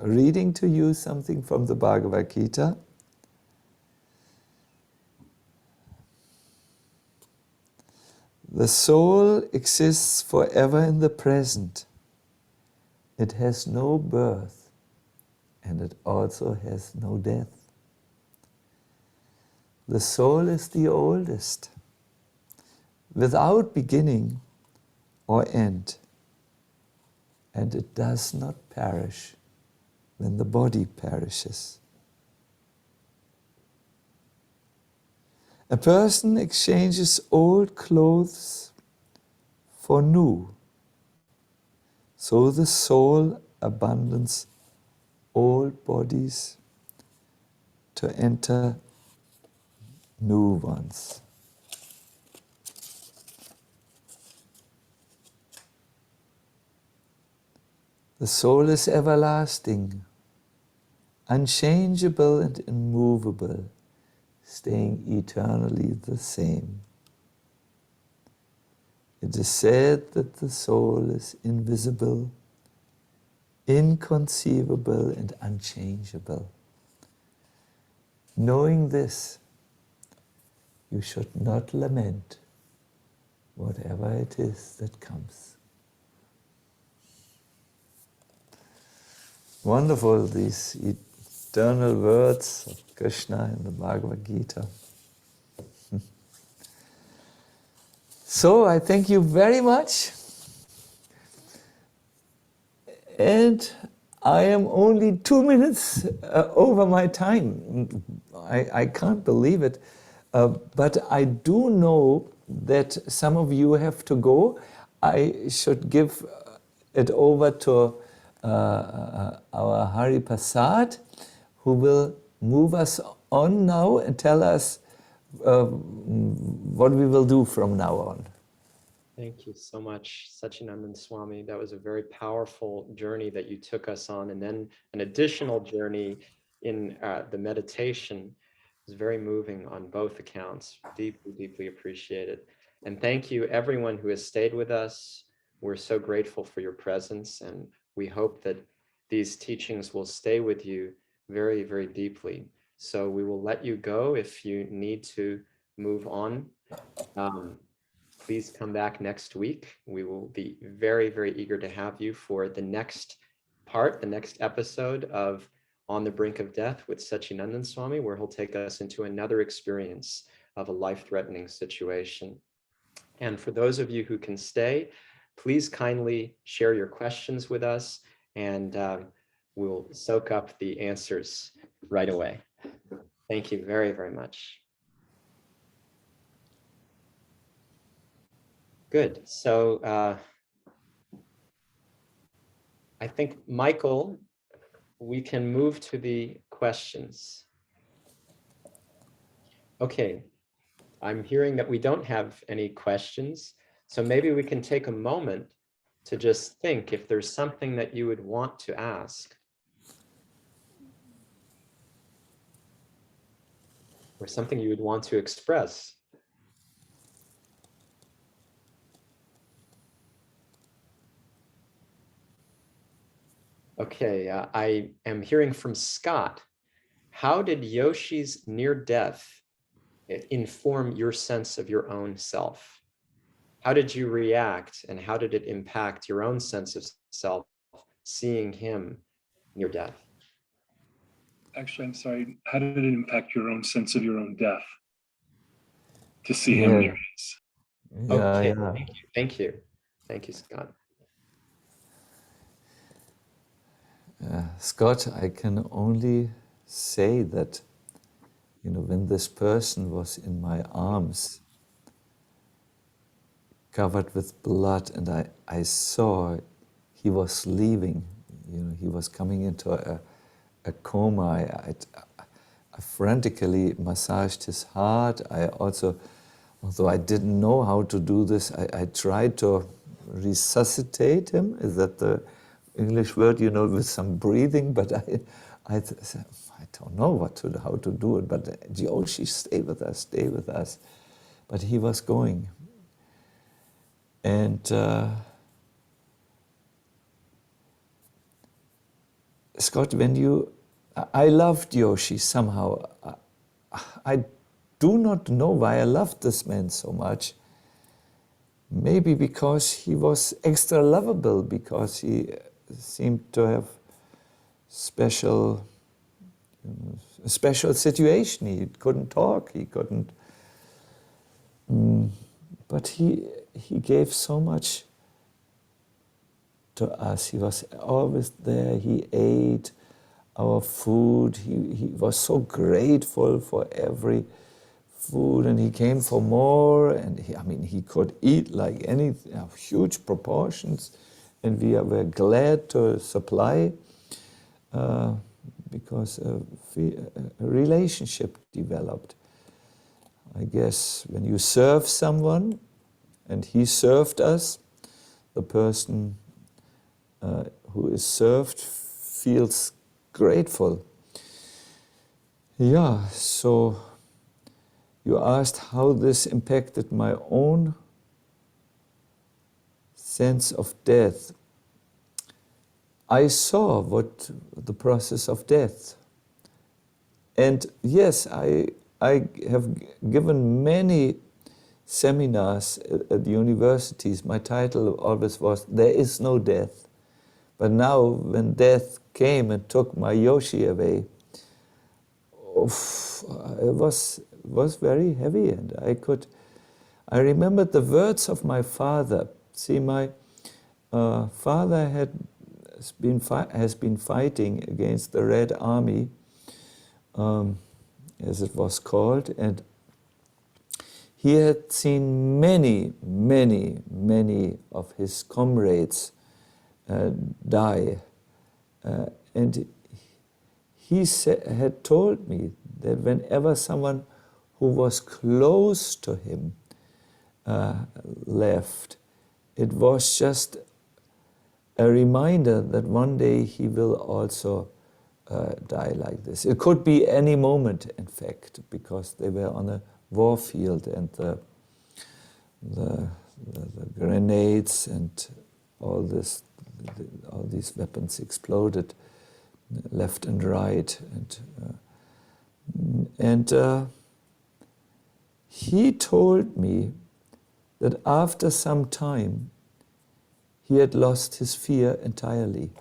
S2: reading to you something from the Bhagavad Gita. The soul exists forever in the present. It has no birth, and it also has no death. The soul is the oldest, without beginning or end, and it does not perish when the body perishes. A person exchanges old clothes for new, so the soul abandons old bodies to enter new ones. The soul is everlasting, unchangeable and immovable, staying eternally the same. It is said that the soul is invisible, inconceivable and unchangeable. Knowing this, you should not lament whatever it is that comes. Wonderful, these eternal words of Krishna in the Bhagavad Gita. So I thank you very much. And I am only 2 minutes over my time. I can't believe it. But I do know that some of you have to go. I should give it over to our Hari Prasad, who will move us on now and tell us what we will do from now on.
S1: Thank you so much, Sacinandana Swami. That was a very powerful journey that you took us on, and then an additional journey in the meditation. It was very moving on both accounts. Deeply, deeply appreciated. And thank you, everyone who has stayed with us. We're so grateful for your presence, and we hope that these teachings will stay with you very, very deeply. So we will let you go if you need to move on. Please come back next week. We will be very, very eager to have you for the next part, the next episode of On the Brink of Death with Sacinandana Swami, where he'll take us into another experience of a life-threatening situation. And for those of you who can stay, please kindly share your questions with us, and we'll soak up the answers right away. Thank you very, very much. Good. So I think, Michael, we can move to the questions. Okay, I'm hearing that we don't have any questions. So maybe we can take a moment to just think if there's something that you would want to ask, or something you would want to express. Okay, I am hearing from Scott. How did Yoshi's near death inform your sense of your own self? How did you react, and how did it impact your own sense of self, seeing him near death?
S4: Actually, I'm sorry. How did it impact your own sense of your own death to see him near his?
S2: Yeah,
S1: Okay,
S2: yeah.
S1: thank you. Thank you. Thank you, Scott.
S2: Scott, I can only say that, when this person was in my arms, covered with blood, and I saw he was leaving, he was coming into a coma. I frantically massaged his heart. I also, although I didn't know how to do this, I tried to resuscitate him. Is that the English word, with some breathing? But I don't know how to do it. But Yoshi, stay with us, stay with us. But he was going. And Scott, I loved Yoshi somehow. I do not know why I loved this man so much. Maybe because he was extra lovable, because he seemed to have a special situation. He couldn't talk, he couldn't. But he gave so much to us. He was always there. He ate our food. He was so grateful for every food, and he came for more. And he could eat like anything, huge proportions, and we were glad to supply because a relationship developed. I guess when you serve someone, and he served us, the person who is served feels grateful. Yeah, so you asked how this impacted my own sense of death. I saw what the process of death. And yes, I have given many seminars at the universities. My title always was, "There is no death." But now, when death came and took my Yoshi away, it was very heavy, and I remembered the words of my father. See, my father has been fighting against the Red Army, as it was called, and he had seen many, many, many of his comrades die, and he had told me that whenever someone who was close to him left, it was just a reminder that one day he will also die like this. It could be any moment, in fact, because they were on a war field, and the grenades and all these weapons exploded left and right, and he told me that after some time he had lost his fear entirely.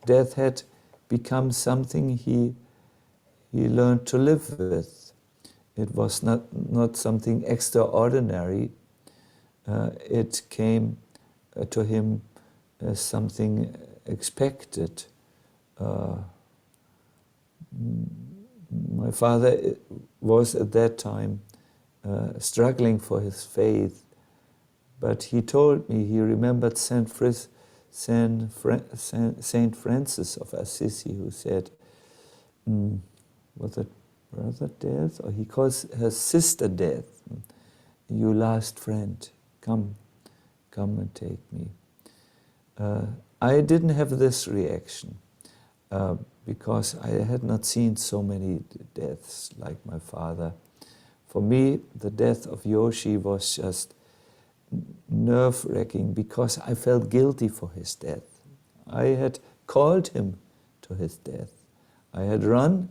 S2: Death had become something he learned to live with. It was not something extraordinary. It came to him as something expected. My father was at that time struggling for his faith, but he told me he remembered Saint Francis of Assisi, who said, was it brother death? Or he calls her sister death. "You last friend, come and take me." I didn't have this reaction because I had not seen so many deaths like my father. For me, the death of Yoshi was just nerve-wracking because I felt guilty for his death. I had called him to his death. I had run.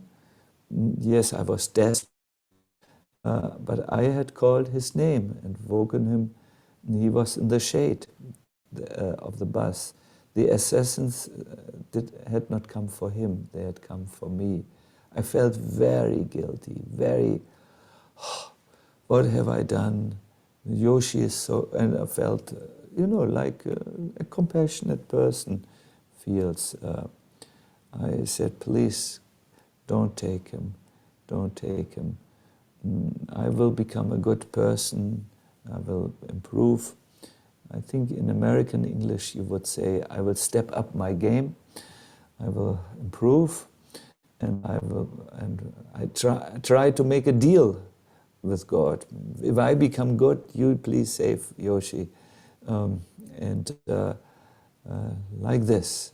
S2: Yes, I was desperate, but I had called his name and woken him. He was in the shade of the bus. The assassins had not come for him, they had come for me. I felt very guilty, very, what have I done? Yoshi is so, and I felt, like a compassionate person feels. I said, please, don't take him, don't take him. I will become a good person, I will improve. I think in American English you would say, I will step up my game, I will improve, and I try to make a deal with God. If I become good, you please save Yoshi. Like this.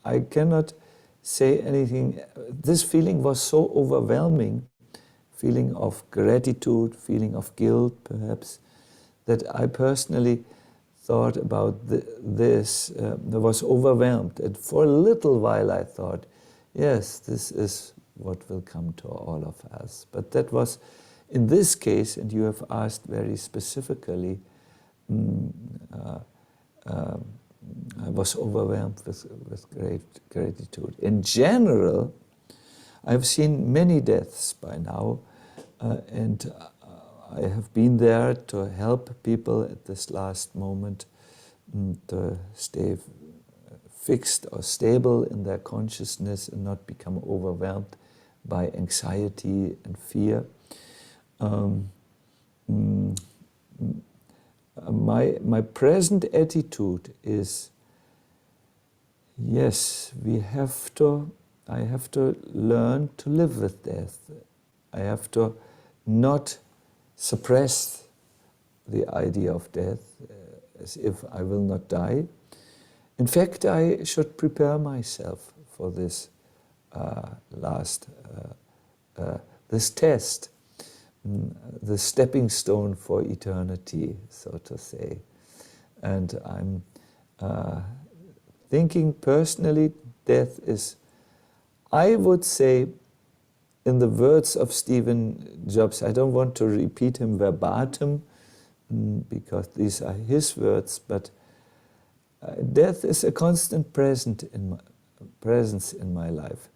S2: I cannot say anything. This feeling was so overwhelming, feeling of gratitude, feeling of guilt perhaps, that I personally thought about this. I was overwhelmed, and for a little while I thought, yes, this is what will come to all of us. But that was, in this case, and you have asked very specifically, I was overwhelmed with great gratitude. In general, I've seen many deaths by now, and I have been there to help people at this last moment to stay fixed or stable in their consciousness and not become overwhelmed by anxiety and fear. My present attitude is, yes, I have to learn to live with death. I have to not suppress the idea of death as if I will not die. In fact, I should prepare myself for this this test, the stepping stone for eternity, so to say. And I'm thinking personally, death is, I would say, in the words of Stephen Jobs, I don't want to repeat him verbatim, because these are his words, but death is a constant presence in my life.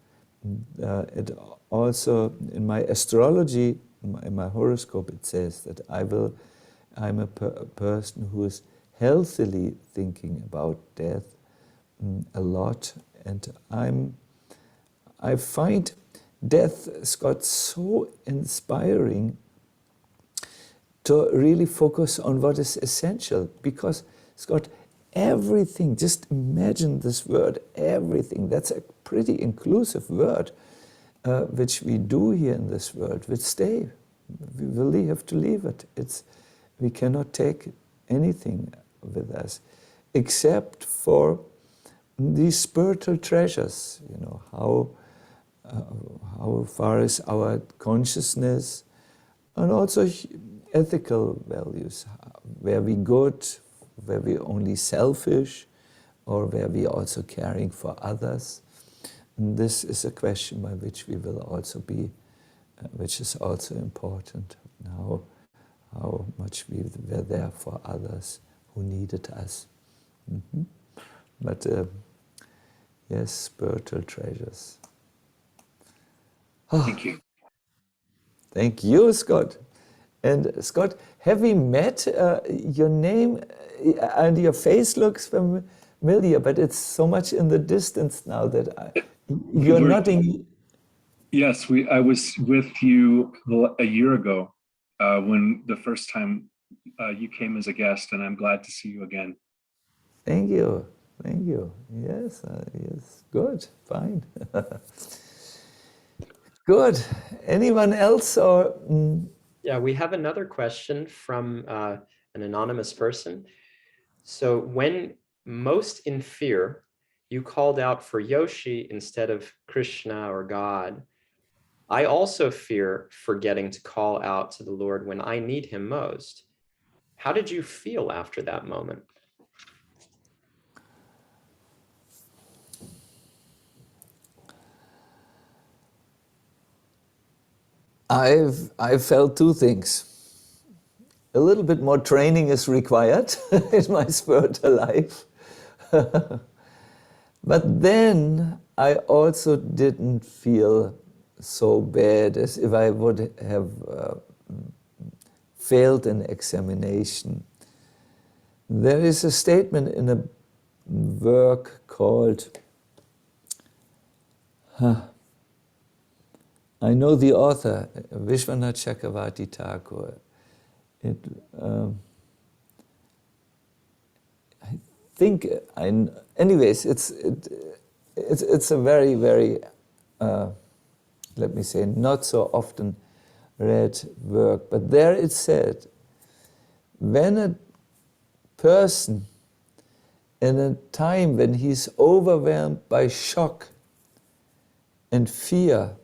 S2: It also, in my astrology, in my horoscope, it says that I'm a person who is healthily thinking about death a lot, and I find death, Scott, so inspiring to really focus on what is essential, because, Scott, everything, just imagine this word, everything, that's a pretty inclusive word, which we do here in this world, will stay. We really have to leave it. We cannot take anything with us, except for these spiritual treasures, how far is our consciousness, and also ethical values. Were we good? Were we only selfish? Or were we also caring for others? And this is a question by which we will also be, which is also important. How much we were there for others who needed us. But yes, spiritual treasures.
S4: Thank you.
S2: Thank you, Scott. And Scott, have we met? Your name and your face looks familiar, but it's so much in the distance now that you're nodding.
S4: Yes, I was with you a year ago when the first time you came as a guest, and I'm glad to see you again.
S2: Thank you. Thank you. Yes, yes. Good. Fine. Good. Anyone else? Or
S1: Yeah, we have another question from an anonymous person. So when most in fear, you called out for Yoshi instead of Krishna or God. I also fear forgetting to call out to the Lord when I need him most. How did you feel after that moment?
S2: I felt two things. A little bit more training is required in my spiritual life. But then I also didn't feel so bad as if I would have failed an examination. There is a statement in a work called, I know the author, Vishwanath Chakravarti Thakur. I think, anyways, it's a very, very, let me say, not so often read work. But there it said, when a person in a time when he's overwhelmed by shock and fear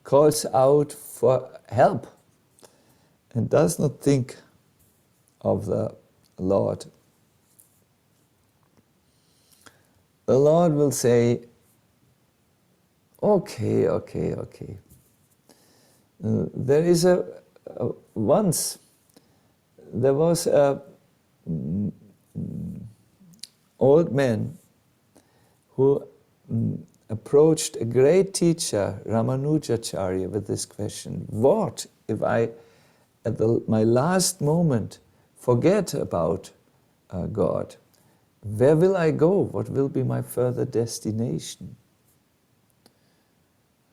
S2: calls out for help and does not think of the Lord, the Lord will say, okay. There is once there was a old man who approached a great teacher, Ramanujacharya, with this question: what if I, at my last moment, forget about God? Where will I go? What will be my further destination?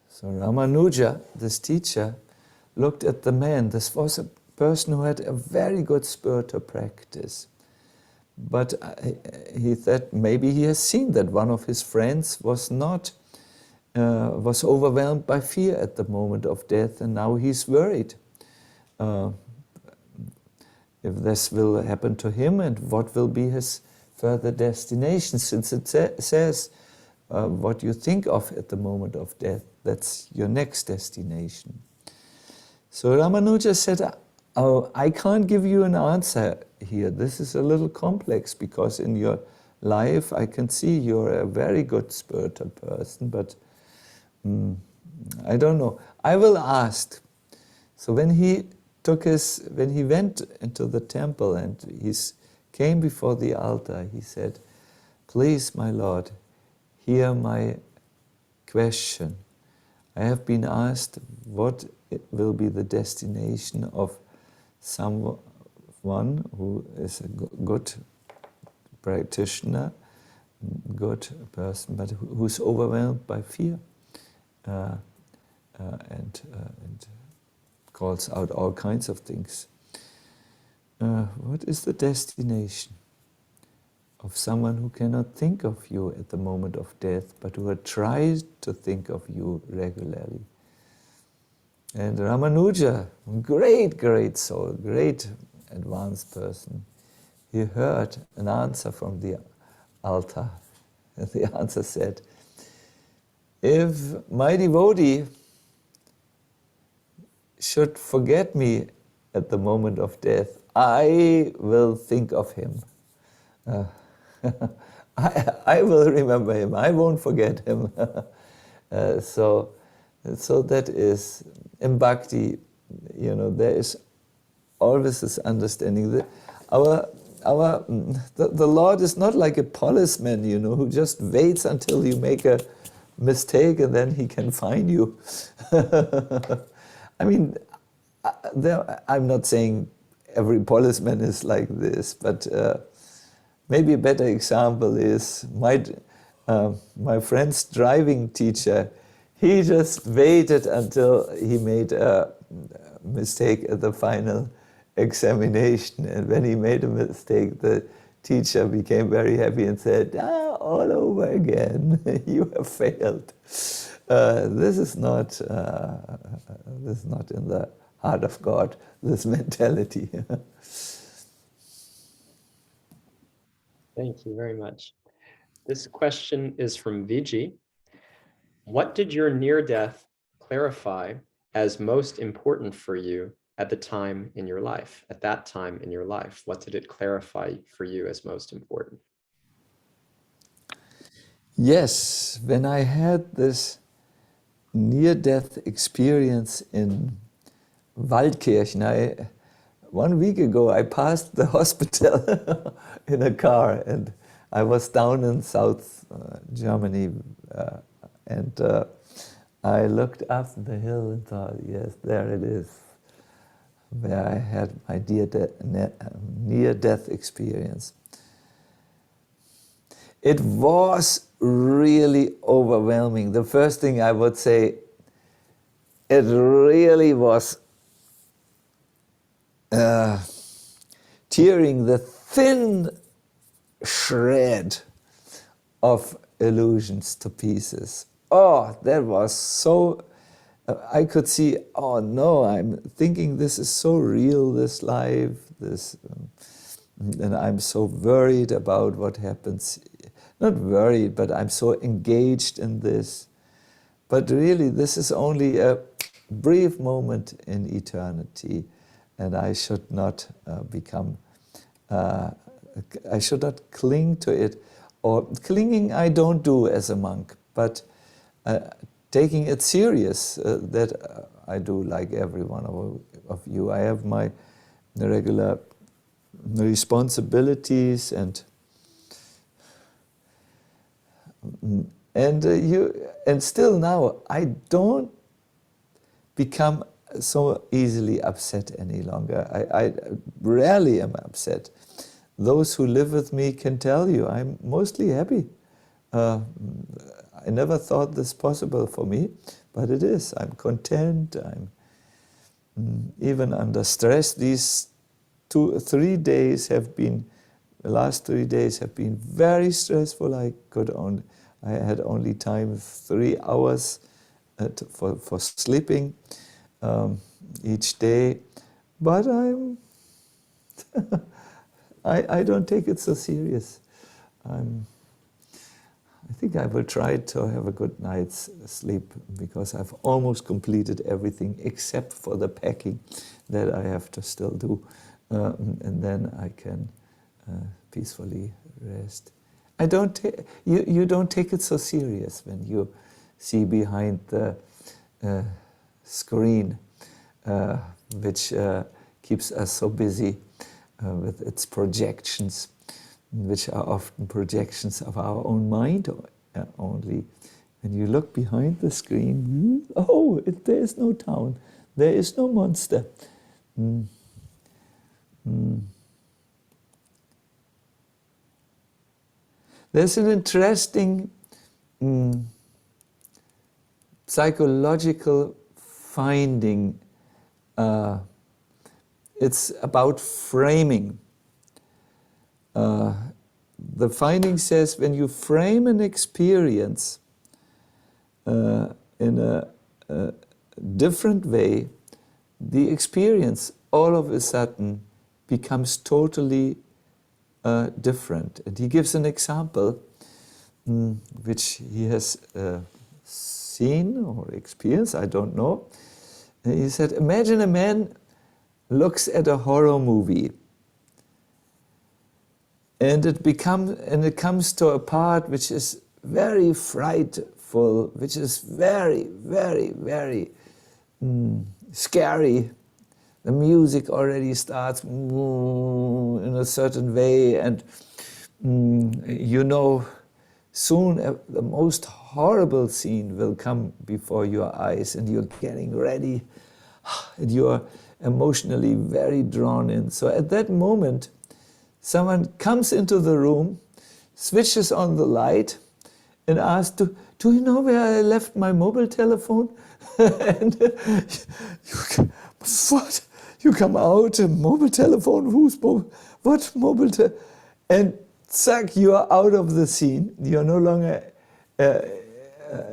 S2: So Ramanuja, this teacher, looked at the man. This was a person who had a very good spiritual practice. But he thought maybe he has seen that one of his friends was overwhelmed by fear at the moment of death, and now he's worried if this will happen to him and what will be his further destination, since it says what you think of at the moment of death, that's your next destination. So Ramanuja said, oh, I can't give you an answer here. This is a little complex, because in your life I can see you're a very good spiritual person, but I don't know. I will ask. So when he went into the temple and he came before the altar, he said, please, my Lord, hear my question. I have been asked what will be the destination of someone who is a good practitioner, good person, but who's overwhelmed by fear and calls out all kinds of things. What is the destination of someone who cannot think of you at the moment of death, but who tries to think of you regularly? And Ramanuja, great soul, great advanced person, he heard an answer from the altar. And the answer said, if my devotee should forget me at the moment of death, I will think of him. I will remember him. I won't forget him. So that is, in bhakti, there is always this understanding that the Lord is not like a policeman, who just waits until you make a mistake and then he can fine you. I mean, I'm not saying every policeman is like this, but maybe a better example is my friend's driving teacher. He just waited until he made a mistake at the final examination, and when he made a mistake, the teacher became very happy and said, all over again, you have failed. This is not in the heart of God, this mentality.
S1: Thank you very much. This question is from Viji. What did your near-death clarify as most important for you at that time in your life? What did it clarify for you as most important?
S2: Yes, when I had this near-death experience in Waldkirchen, 1 week ago I passed the hospital in a car, and I was down in South Germany, and I looked up the hill and thought, yes, there it is. where I had my near-death experience. It was really overwhelming. The first thing I would say, it really was tearing the thin shred of illusions to pieces. Oh, that was so, I could see, oh no, I'm thinking this is so real, this life, this, and I'm so worried about what happens. Not worried, but I'm so engaged in this. But really, this is only a brief moment in eternity, and I should not I should not cling to it. Or clinging I don't do as a monk, but taking it serious, that I do like every one of you. I have my regular responsibilities and still now I don't become so easily upset any longer. I rarely am upset. Those who live with me can tell you I'm mostly happy. I never thought this possible for me, but it is. I'm content. I'm even under stress. These 3 days have been, the last 3 days have been very stressful. I had only time 3 hours for sleeping each day, but I don't take it so serious. I think I will try to have a good night's sleep because I've almost completed everything except for the packing that I have to still do, and then I can peacefully rest. You don't take it so serious when you see behind the screen, which keeps us so busy with its projections, which are often projections of our own mind only. When you look behind the screen, there is no town, there is no monster. There's an interesting psychological finding. It's about framing. The finding says when you frame an experience in a different way, the experience all of a sudden becomes totally different. And he gives an example which he has seen or experienced, I don't know. And he said, imagine a man looks at a horror movie and it comes to a part which is very frightful, which is very, very, very scary. The music already starts in a certain way, and soon the most horrible scene will come before your eyes, and you're getting ready, and you're emotionally very drawn in. So at that moment, someone comes into the room, switches on the light, and asks, do you know where I left my mobile telephone? And what? You come out, a mobile telephone, what mobile telephone? And zack, you are out of the scene. You're no longer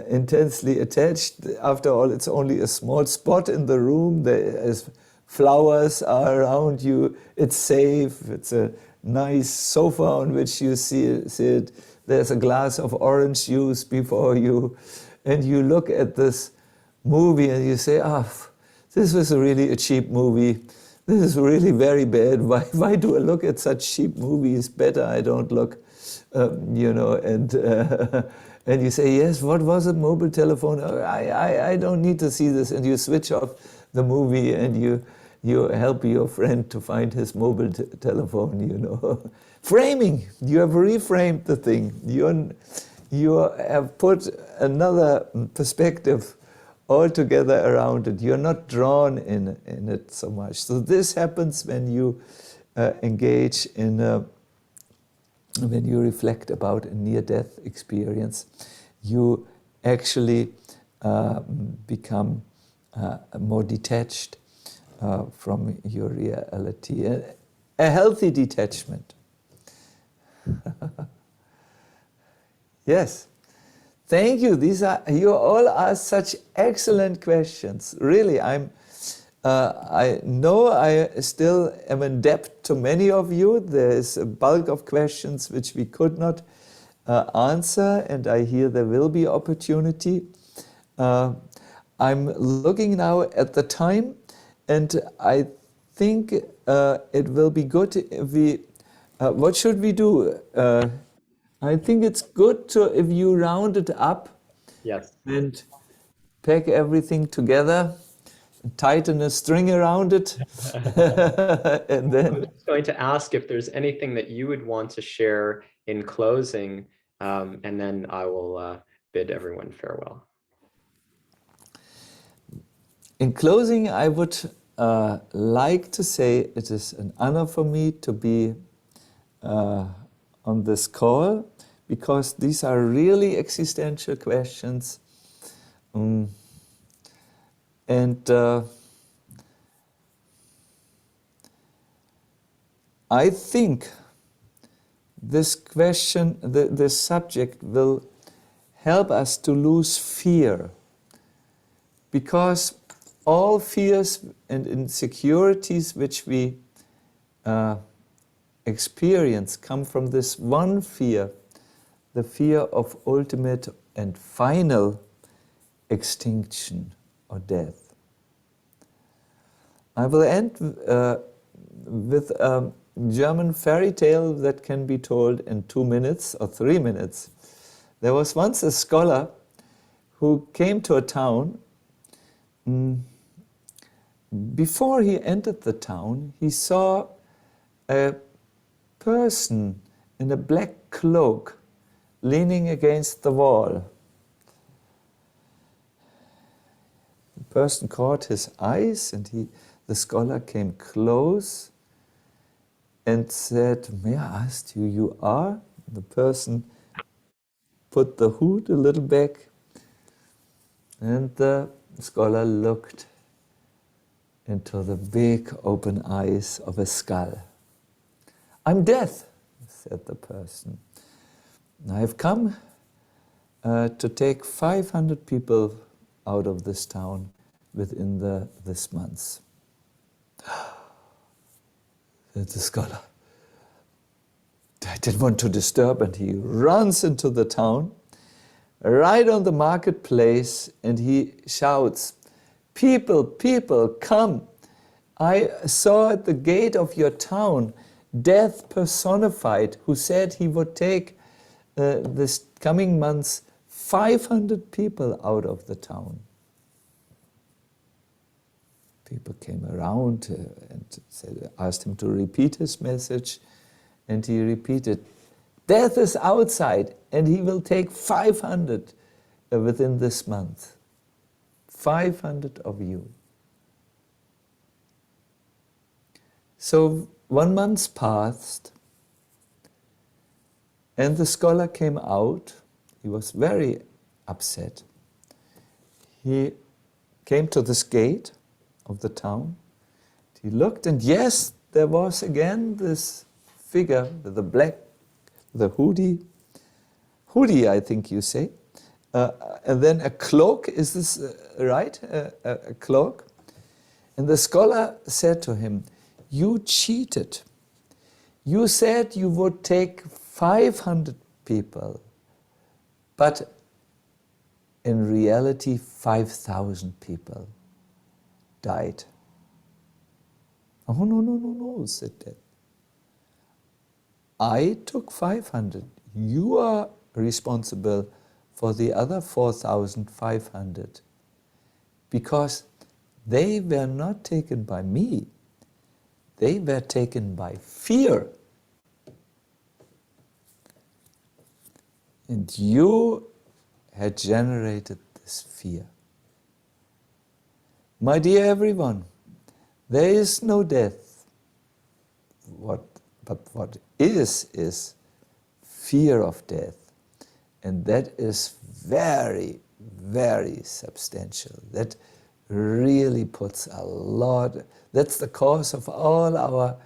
S2: intensely attached. After all, it's only a small spot in the room. There's flowers are around you. It's safe. It's a nice sofa on which you sit. There's a glass of orange juice before you. And you look at this movie and you say, this was really a cheap movie. This is really very bad. Why do I look at such cheap movies? Better I don't look, and you say, yes, what was a mobile telephone? I don't need to see this. And you switch off the movie and you help your friend to find his mobile telephone, Framing, you have reframed the thing. You have put another perspective all together around it. You're not drawn in it so much. So this happens when you engage in when you reflect about a near-death experience. You actually become more detached from your reality. A healthy detachment. Yes. Thank you. You all ask such excellent questions. Really, I know I still am in debt to many of you. There is a bulk of questions which we could not answer, and I hear there will be opportunity. I'm looking now at the time, and I think it will be good if we. What should we do? I think it's good if you round it up.
S1: Yes.
S2: And pack everything together, tighten a string around it, and
S1: I
S2: then.
S1: was just going to ask if there's anything that you would want to share in closing, and then I will bid everyone farewell.
S2: In closing, I would like to say it is an honor for me to be on this call, because these are really existential questions. And I think this question, this subject will help us to lose fear, because all fears and insecurities which we experience come from this one fear, the fear of ultimate and final extinction or death. I will end with a German fairy tale that can be told in 2 minutes or 3 minutes. There was once a scholar who came to a town. Before he entered the town, he saw a person in a black cloak leaning against the wall. The person caught his eyes, and the scholar came close and said, "May I ask who you are?" The person put the hood a little back, and the scholar looked into the big open eyes of a skull. "I'm Death," said the person. "I've come to take 500 people out of this town within this month." Said the scholar. I didn't want to disturb, and he runs into the town, right on the marketplace, and he shouts, "People, people, come! I saw at the gate of your town Death personified, who said he would take this coming months 500 people out of the town." People came around and asked him to repeat his message, and he repeated, "Death is outside, and he will take 500 within this month. 500 of you." So 1 month passed, and the scholar came out. He was very upset. He came to this gate of the town. He looked, and yes, there was again this figure with the hoodie, I think you say, and then a cloak. Is this right? A cloak? And the scholar said to him, "You cheated. You said you would take 500 people, but in reality 5,000 people died." "Oh, no, said Death. I took 500. You are responsible for the other 4,500, because they were not taken by me. They were taken by fear. And you had generated this fear. My dear everyone, there is no death. But what is fear of death. And that is very, very substantial. That really puts a lot, that's the cause of all our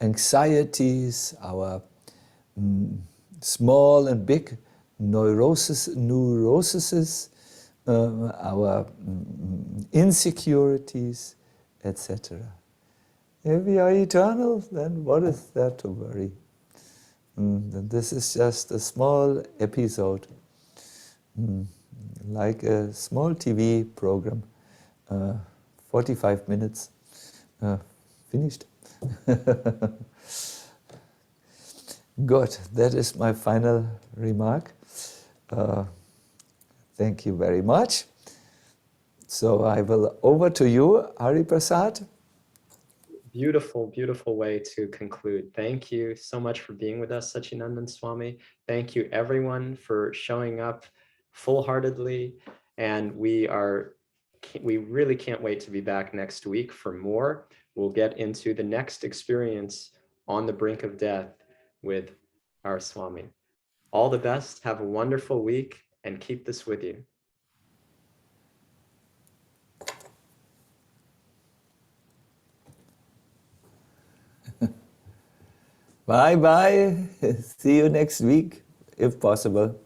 S2: anxieties, our small and big neuroses, our insecurities, etc. If we are eternal, then what is there to worry? This is just a small episode, like a small TV program, 45 minutes, finished. Good, that is my final remark. Thank you very much. So I will over to you, Hari Prasad.
S1: Beautiful, beautiful way to conclude. Thank you so much for being with us, Sacinandana Swami. Thank you everyone for showing up full-heartedly. And we really can't wait to be back next week for more. We'll get into the next experience on the brink of death with our Swami. All the best, have a wonderful week, and keep this with you.
S2: Bye-bye. See you next week, if possible.